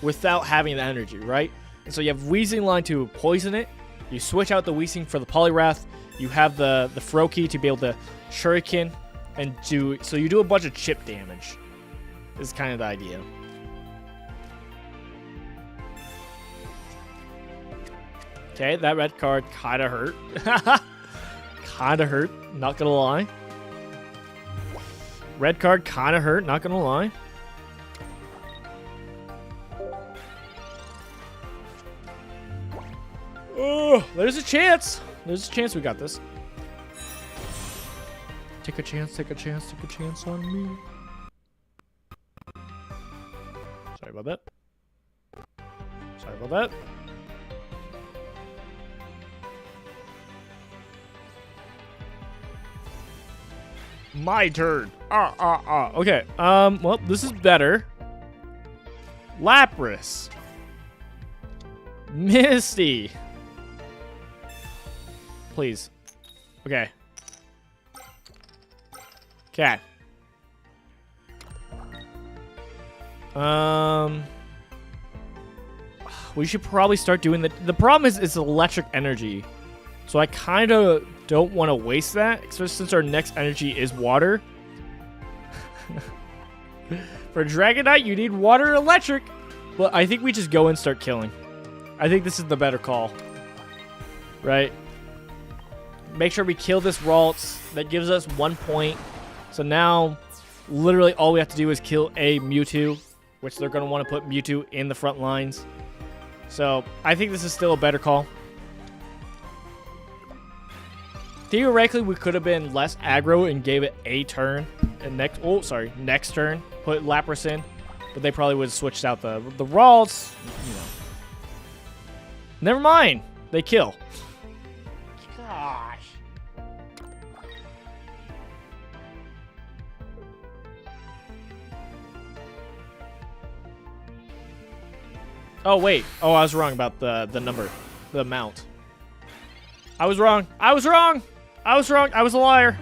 without having the energy, right? And so you have Weezing line to poison it, you switch out the Weezing for the Poliwrath, you have the Froakie to be able to Shuriken, and so you do a bunch of chip damage, is kind of the idea. Okay, that red card kind of hurt. Kind of hurt, not gonna lie. Red card kind of hurt, not gonna lie. Oh, there's a chance. There's a chance we got this. Take a chance, take a chance, take a chance on me. Sorry about that. Sorry about that. My turn. Okay. Well, this is better. Lapras. Misty. Please. Okay. Okay. We should probably start doing the problem is it's electric energy. So I kind of don't want to waste that, especially since our next energy is water. For Dragonite, you need water electric. But I think we just go and start killing. I think this is the better call. Right? Make sure we kill this Ralts. That gives us 1 point. So now, literally all we have to do is kill a Mewtwo, which they're going to want to put Mewtwo in the front lines. So I think this is still a better call. Theoretically, we could have been less aggro and gave it a turn. And next turn, put Lapras in. But they probably would have switched out the Ralts. You know. Never mind. They kill. Gosh. Oh, wait. Oh, I was wrong about the number. The amount. I was wrong. I was wrong. I was wrong. I was a liar.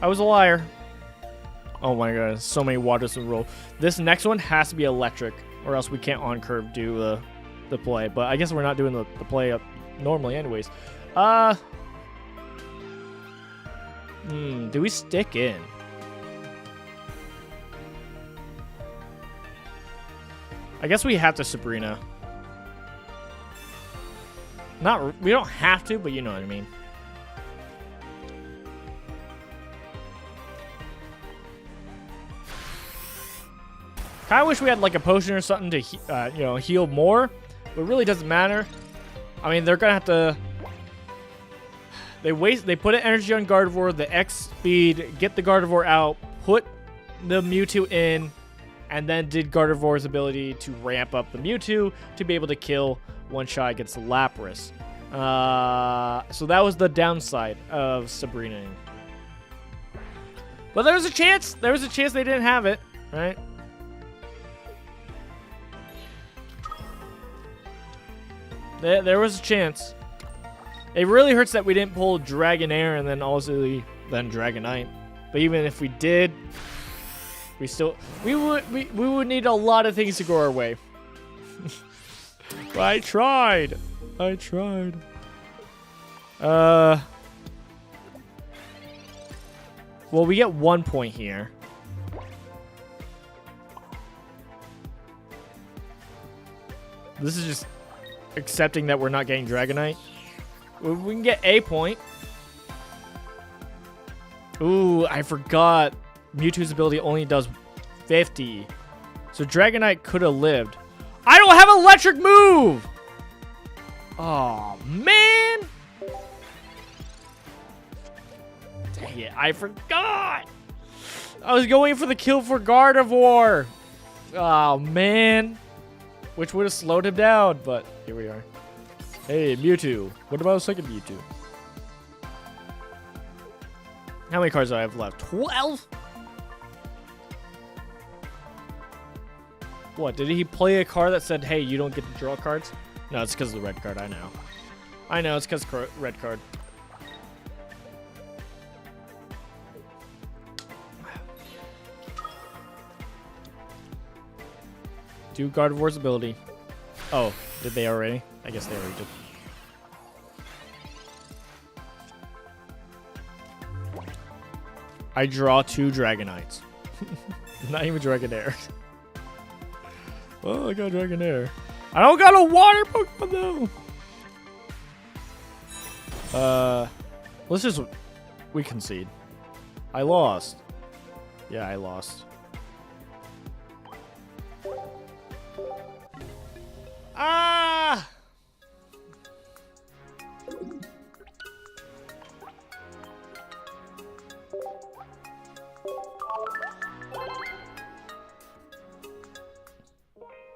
I was a liar. Oh my god, so many waters to roll. This next one has to be electric, or else we can't on curve do the play. But I guess we're not doing the play up normally anyways. Do we stick in? I guess we have to Sabrina. We don't have to, but you know what I mean. Kind of wish we had like a potion or something to, heal more. But it really doesn't matter. I mean, they're gonna have to. They put an energy on Gardevoir, the X speed, get the Gardevoir out, put the Mewtwo in, and then did Gardevoir's ability to ramp up the Mewtwo to be able to kill one shot against the Lapras. So that was the downside of Sabrina. But there was a chance. There was a chance they didn't have it, right? There was a chance. It really hurts that we didn't pull Dragonair and then also then Dragonite. But even if we did, we would need a lot of things to go our way. I tried. Well, we get 1 point here. This is just accepting that we're not getting Dragonite. We can get a point. Ooh, I forgot. Mewtwo's ability only does 50. So Dragonite could have lived. I don't have electric move! Oh, man! Dang it, I forgot! I was going for the kill for Gardevoir. Oh, man. Which would have slowed him down, but here we are. Hey, Mewtwo. What about a second Mewtwo? How many cards do I have left? 12? What, did he play a card that said, hey, you don't get to draw cards? No, it's because of the red card, I know. I know, it's because of red card. Do Gardevoir's ability. Oh, did they already? I guess they already did. I draw 2 Dragonites. Not even Dragonair. Well, I got Dragonair. I don't got a water Pokemon though. Let's just we concede. I lost. Yeah, I lost. Ah!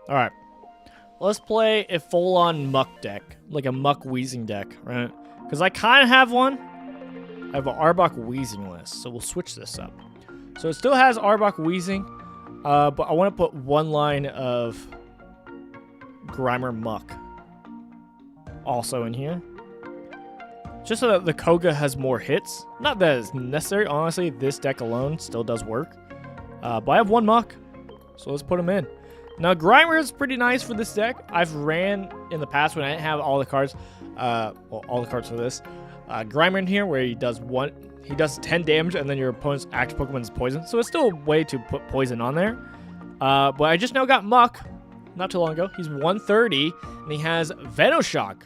All right. Let's play a full-on Muck deck, like a Muck Weezing deck, right? Because I kind of have one. I have an Arbok Weezing list, so we'll switch this up. So it still has Arbok Weezing, but I want to put one line of Grimer Muck also in here. Just so that the Koga has more hits. Not that it's necessary. Honestly, this deck alone still does work. But I have one Muck, so let's put him in. Now, Grimer is pretty nice for this deck. I've ran in the past when I didn't have all the cards. Well, all the cards for this. Grimer in here where he does 10 damage and then your opponent's active Pokemon is poison. So it's still a way to put poison on there. But I just now got Muck not too long ago. He's 130 and he has Venoshock.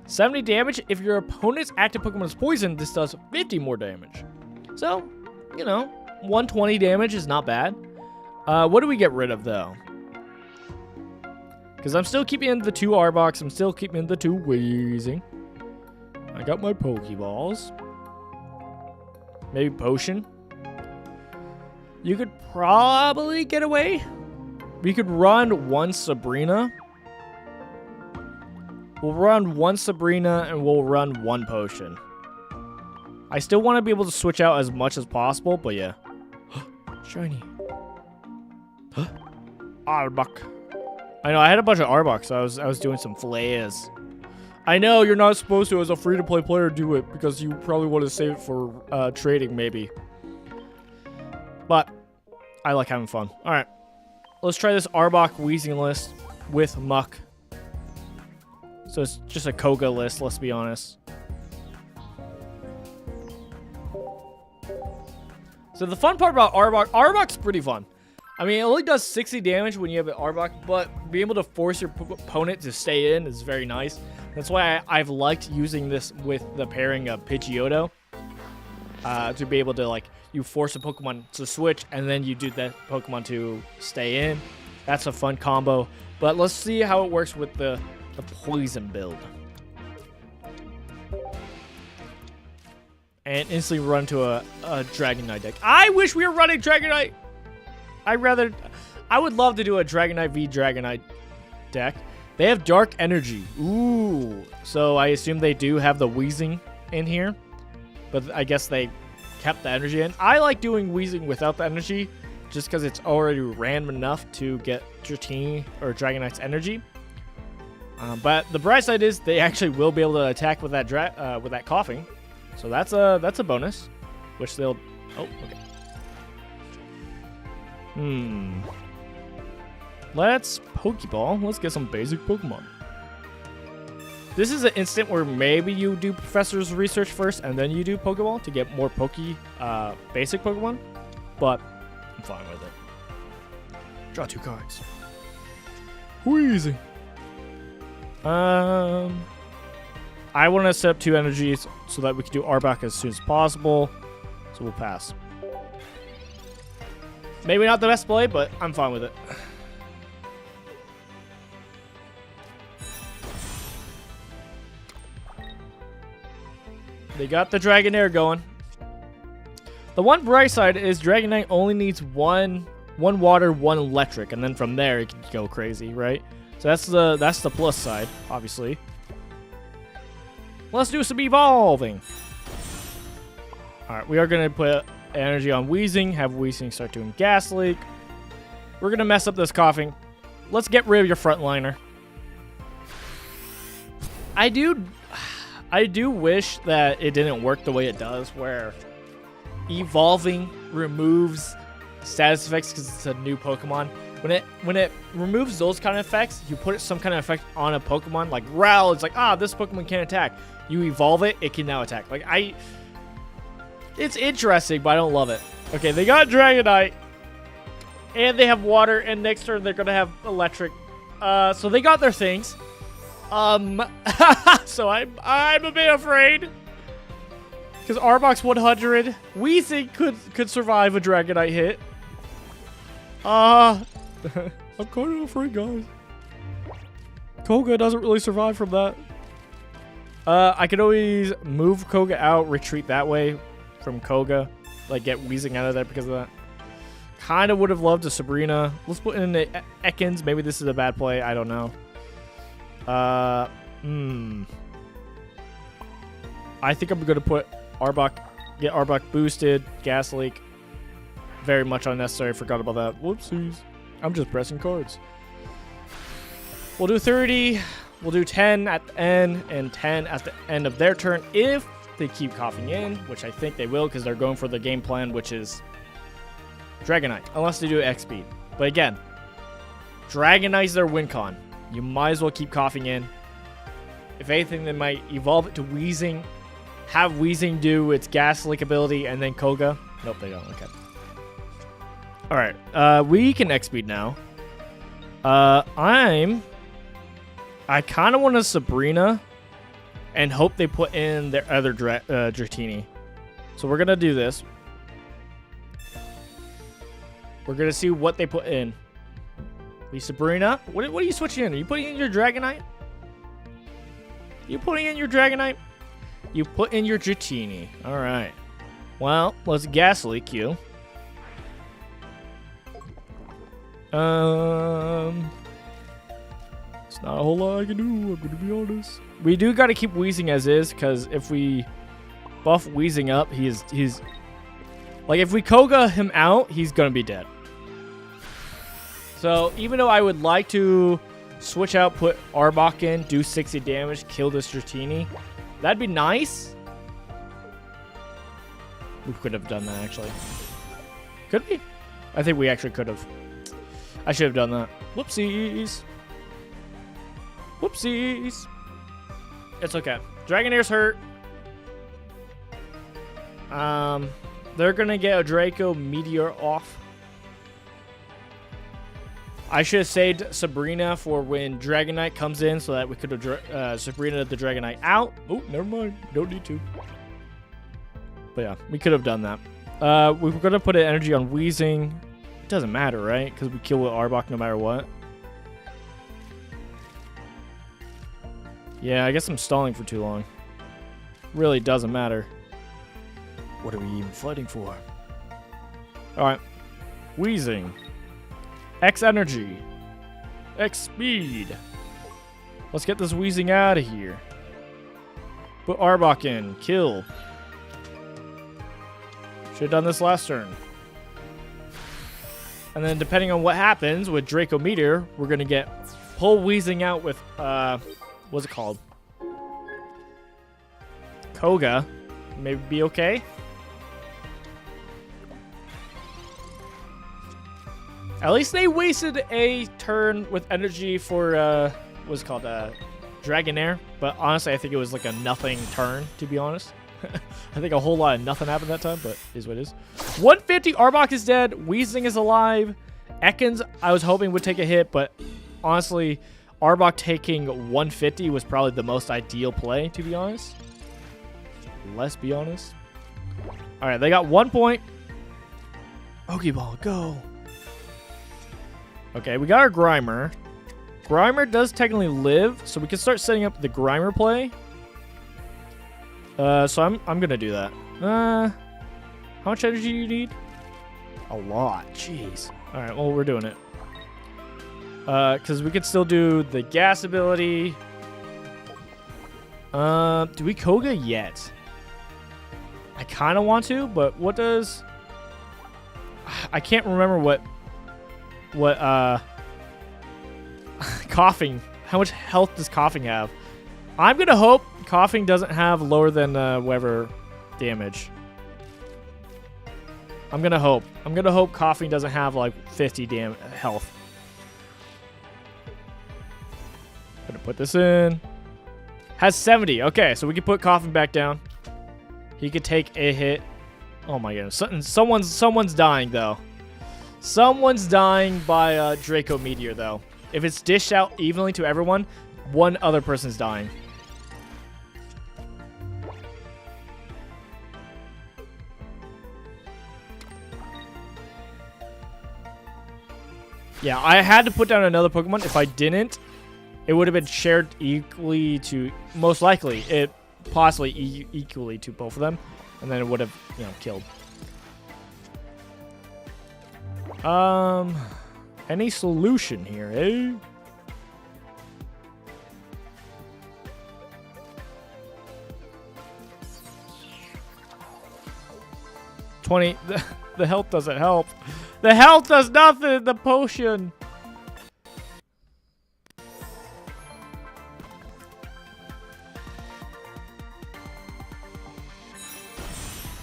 70 damage. If your opponent's active Pokemon is poison, this does 50 more damage. So, 120 damage is not bad. What do we get rid of though? Because I'm still keeping in the 2 Arboks. I'm still keeping in the 2 Weezing. I got my Pokeballs. Maybe Potion. You could probably get away. We could run 1 Sabrina. We'll run 1 Sabrina and we'll run 1 Potion. I still want to be able to switch out as much as possible, but yeah. Shiny. Arbok. I know, I had a bunch of Arboks, so I was doing some flares. I know you're not supposed to, as a free-to-play player, do it, because you probably want to save it for trading, maybe. But I like having fun. Alright, let's try this Arbok Weezing list with Muck. So it's just a Koga list, let's be honest. So the fun part about Arbok's pretty fun. I mean, it only does 60 damage when you have an Arbok, but being able to force your opponent to stay in is very nice. That's why I've liked using this with the pairing of Pidgeotto. To be able to, like, you force a Pokemon to switch, and then you do that Pokemon to stay in. That's a fun combo. But let's see how it works with the poison build. And instantly run to a Dragonite deck. I wish we were running Dragonite. I would love to do a Dragonite v Dragonite deck. They have Dark Energy. Ooh. So I assume they do have the Weezing in here. But I guess they kept the energy in. I like doing Weezing without the energy, just because it's already random enough to get Dratini or Dragonite's energy. But the bright side is they actually will be able to attack with that coughing. So that's a bonus, which they'll. Oh, okay. Let's Pokeball. Let's get some basic Pokemon. This is an instant where maybe you do Professor's Research first and then you do Pokeball to get more basic Pokemon. But I'm fine with it. Draw 2 cards. Wheezy. I want to set up 2 energies so that we can do Arbok as soon as possible. So we'll pass. Maybe not the best play, but I'm fine with it. They got the Dragonair going. The one bright side is Dragonite only needs one water, 1 electric, and then from there it can go crazy, right? So that's the plus side, obviously. Let's do some evolving. Alright, we are gonna put energy on Weezing, have Weezing start doing Gas Leak. We're gonna mess up this coughing. Let's get rid of your frontliner. I do wish that it didn't work the way it does, where evolving removes status effects because it's a new Pokemon. When it removes those kind of effects, you put some kind of effect on a Pokemon, like Growl, it's like, this Pokemon can't attack. You evolve it, it can now attack. It's interesting, but I don't love it. Okay, they got Dragonite, and they have water, and next turn they're gonna have electric. So they got their things. So I'm a bit afraid. Because Arbok's 100. Weezing could survive a Dragonite hit. I'm kind of afraid, guys. Koga doesn't really survive from that. I could always move Koga out, retreat that way from Koga. Like, get Weezing out of there because of that. Kind of would have loved a Sabrina. Let's put in the Ekans. Maybe this is a bad play. I don't know. I think I'm going to put Arbok, get Arbok boosted, Gas Leak. Very much unnecessary. Forgot about that. Whoopsies. I'm just pressing cards. We'll do 30. We'll do 10 at the end and 10 at the end of their turn if they keep coughing in, which I think they will because they're going for the game plan, which is Dragonite, unless they do X-Speed. But again, Dragonite's their win con. You might as well keep coughing in. If anything, they might evolve it to Weezing, have Weezing do its Gas Leak ability, and then Koga. Nope, they don't. Okay. Alright, we can X-Speed now. I kind of want a Sabrina and hope they put in their other Dratini. So we're going to do this. We're going to see what they put in. The Sabrina. What are you switching in? Are you putting in your Dragonite? You putting in your Dragonite? You put in your Dratini. Alright. Well, let's Gas Leak you. It's not a whole lot I can do, I'm gonna be honest. We do gotta keep Weezing as is, because if we buff Weezing up, he's like, if we Koga him out, he's gonna be dead. So even though I would like to switch out, put Arbok in, do 60 damage, kill this Dratini, that'd be nice. We could have done that, actually. Could we? I think we actually could have. I should have done that. Whoopsies. Whoopsies. It's okay. Dragonair's hurt. They're gonna get a Draco Meteor off. I should have saved Sabrina for when Dragonite comes in so that we could have Sabrina the Dragonite out. Oh, never mind. Don't need to. But yeah, we could have done that. We were gonna put an energy on Wheezing. It doesn't matter, right? Because we kill with Arbok no matter what. Yeah, I guess I'm stalling for too long. Really doesn't matter. What are we even fighting for? Alright. Wheezing. X energy. X speed. Let's get this Wheezing out of here. Put Arbok in. Kill. Should have done this last turn. And then depending on what happens with Draco Meteor, we're going to get pull Wheezing out with, what's it called? Koga. Maybe be okay. At least they wasted a turn with energy for, what's it called? Dragonair. But honestly, I think it was like a nothing turn, to be honest. I think a whole lot of nothing happened that time, but is what it is. 150, Arbok is dead. Wheezing is alive. Ekans, I was hoping would take a hit, but honestly, Arbok taking 150 was probably the most ideal play, to be honest. Let's be honest. All right, they got 1 point. Pokeball, go. Okay, we got our Grimer. Grimer does technically live, so we can start setting up the Grimer play. So I'm gonna do that. How much energy do you need? A lot. Jeez. All right. Well, we're doing it. Because we could still do the gas ability. Do we Koga yet? I kind of want to, but what does? I can't remember what coughing. How much health does coughing have? I'm gonna hope coughing doesn't have lower than whatever damage. I'm gonna hope. I'm gonna hope coughing doesn't have like 50 health. Gonna put this in. Has 70. Okay, so we can put coughing back down. He could take a hit. Oh my goodness. Someone's dying though. Someone's dying by Draco Meteor though. If it's dished out evenly to everyone, one other person's dying. Yeah, I had to put down another Pokemon. If I didn't, it would have been shared equally to, most likely, it possibly equally to both of them, and then it would have, killed. Any solution here, eh? The health doesn't help. The health does nothing. The potion.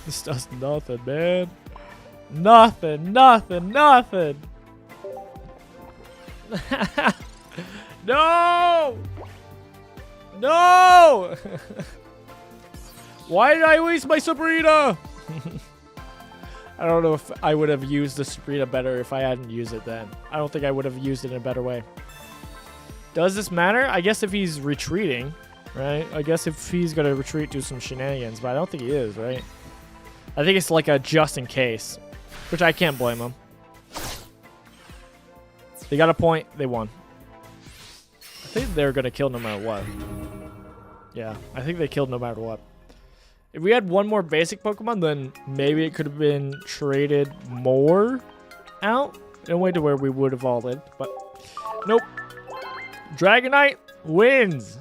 This does nothing, man. Nothing. No! No! Why did I waste my Sabrina? I don't know if I would have used the Sabrina better if I hadn't used it then. I don't think I would have used it in a better way. Does this matter? I guess if he's retreating, right? I guess if he's going to retreat, do some shenanigans, but I don't think he is, right? I think it's like a just in case, which I can't blame him. They got a point. They won. I think they're going to kill no matter what. Yeah, I think they killed no matter what. If we had one more basic Pokemon, then maybe it could have been traded more out in a way to where we would have all lived. But nope. Dragonite wins.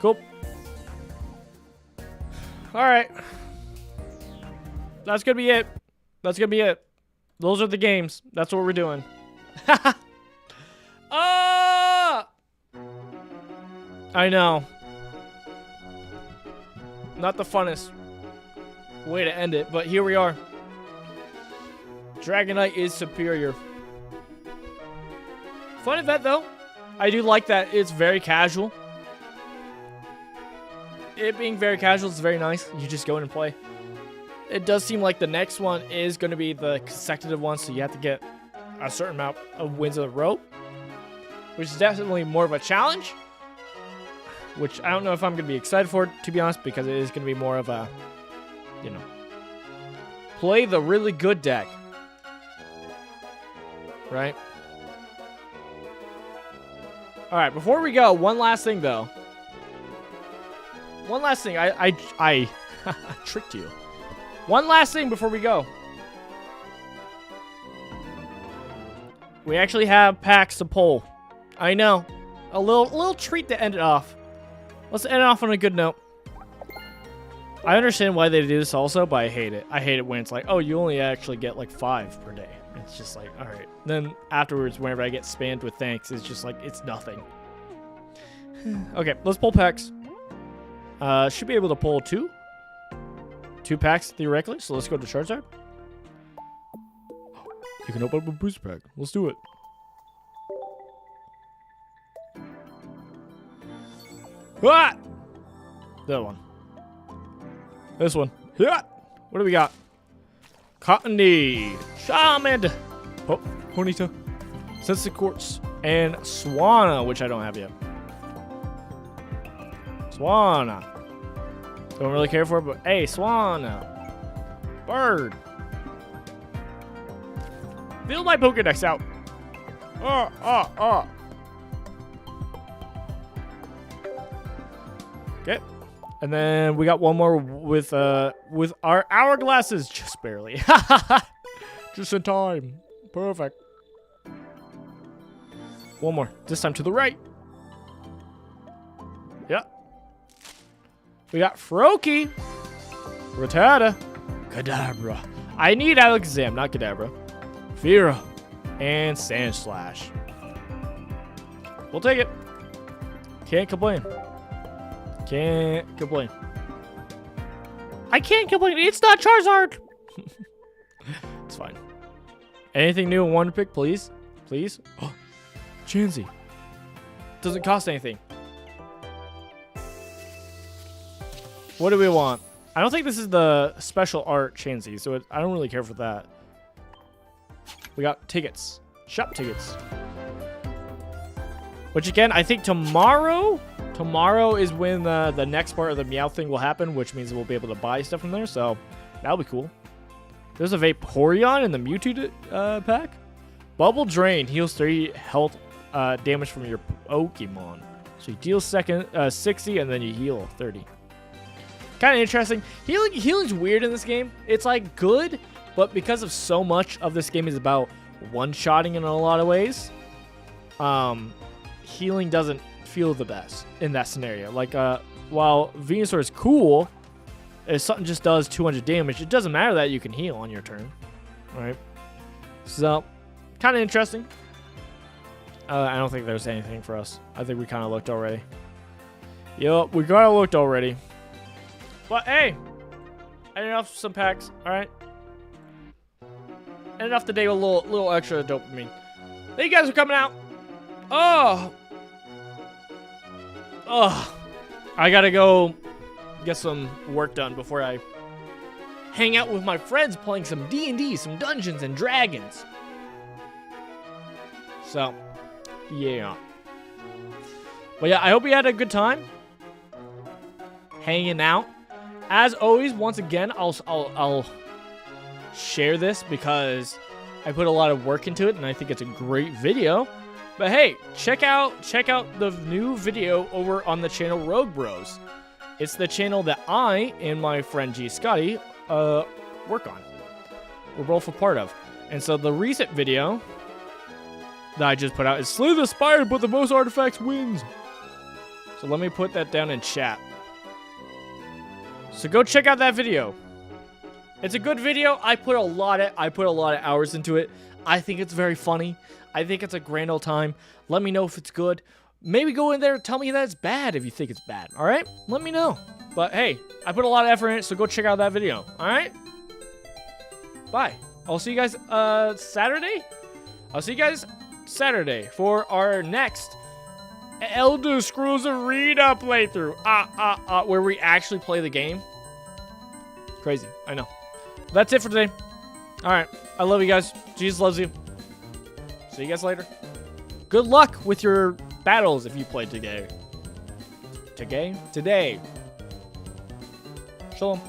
Cool. All right. That's going to be it. That's going to be it. Those are the games. That's what we're doing. I know. Not the funnest way to end it, but here we are. Dragonite is superior. Fun event, though. I do like that it's very casual. It being very casual is very nice. You just go in and play. It does seem like the next one is going to be the consecutive one, so you have to get a certain amount of wins in a row, which is definitely more of a challenge. which I don't know if I'm going to be excited for it, to be honest, because it is going to be more of a, you know, play the really good deck. Right? Alright, before we go, one last thing, though. One last thing. I tricked you. One last thing before we go. We actually have packs to pull. I know. A little treat to end it off. Let's end it off on a good note. I understand why they do this also, but I hate it. I hate it when it's like, oh, you only actually get like 5 per day. It's just like, all right. Then afterwards, whenever I get spammed with thanks, it's just like, it's nothing. Okay, let's pull packs. Should be able to pull 2 packs theoretically. So let's go to Charizard. You can open up a booster pack. Let's do it. Ah! That one. This one. Yeah. What do we got? Cottony, Charmander, Ponyta, Sensitive Quartz, and Swanna, which I don't have yet. Swanna. Don't really care for it, but hey, Swanna. Bird. Fill my Pokedex out. Okay. And then we got one more with our hourglasses, just barely. Just in time. Perfect. One more. This time to the right. Yep. We got Froakie, Rattata, Kadabra. I need Alakazam, not Kadabra. Fira, and Sandslash. We'll take it. Can't complain. Can't complain. I can't complain. It's not Charizard. It's fine. Anything new in Wonder Pick, please? Please? Oh, Chansey. Doesn't cost anything. What do we want? I don't think this is the special art Chansey, so I don't really care for that. We got tickets. Shop tickets. Which again, I think tomorrow is when the next part of the Meow thing will happen, which means we'll be able to buy stuff from there, so that'll be cool. There's a Vaporeon in the Mewtwo pack. Bubble Drain heals 3 health damage from your Pokemon. So you deal 60 and then you heal 30. Kind of interesting. Healing's weird in this game. It's like good, but because of so much of this game is about one-shotting in a lot of ways, healing doesn't feel the best in that scenario. Like, while Venusaur is cool, if something just does 200 damage, it doesn't matter that you can heal on your turn. Right? So, kind of interesting. I don't think there's anything for us. I think we kind of looked already. Yup, we kind of looked already. But hey, ended off some packs. All right. Ended off the day with a little extra dopamine. Thank you guys for coming out. Oh, I gotta go get some work done before I hang out with my friends playing some D&D, some Dungeons and Dragons. So, yeah. But yeah, I hope you had a good time hanging out. As always, once again, I'll share this because I put a lot of work into it and I think it's a great video. But hey, check out the new video over on the channel Road Bros. It's the channel that I and my friend G Scotty work on. We're both a part of. And so the recent video that I just put out is Slay the Spire, but the most artifacts wins. So let me put that down in chat. So go check out that video. It's a good video. I put a lot of hours into it. I think it's very funny. I think it's a grand old time. Let me know if it's good. Maybe go in there and tell me that it's bad if you think it's bad. All right? Let me know. But hey, I put a lot of effort in it, so go check out that video. All right? Bye. I'll see you guys Saturday. I'll see you guys Saturday for our next Elder Scrolls Arena playthrough. Where we actually play the game. Crazy. I know. That's it for today. All right. I love you guys. Jesus loves you. See you guys later. Good luck with your battles if you play together. today. Shalom.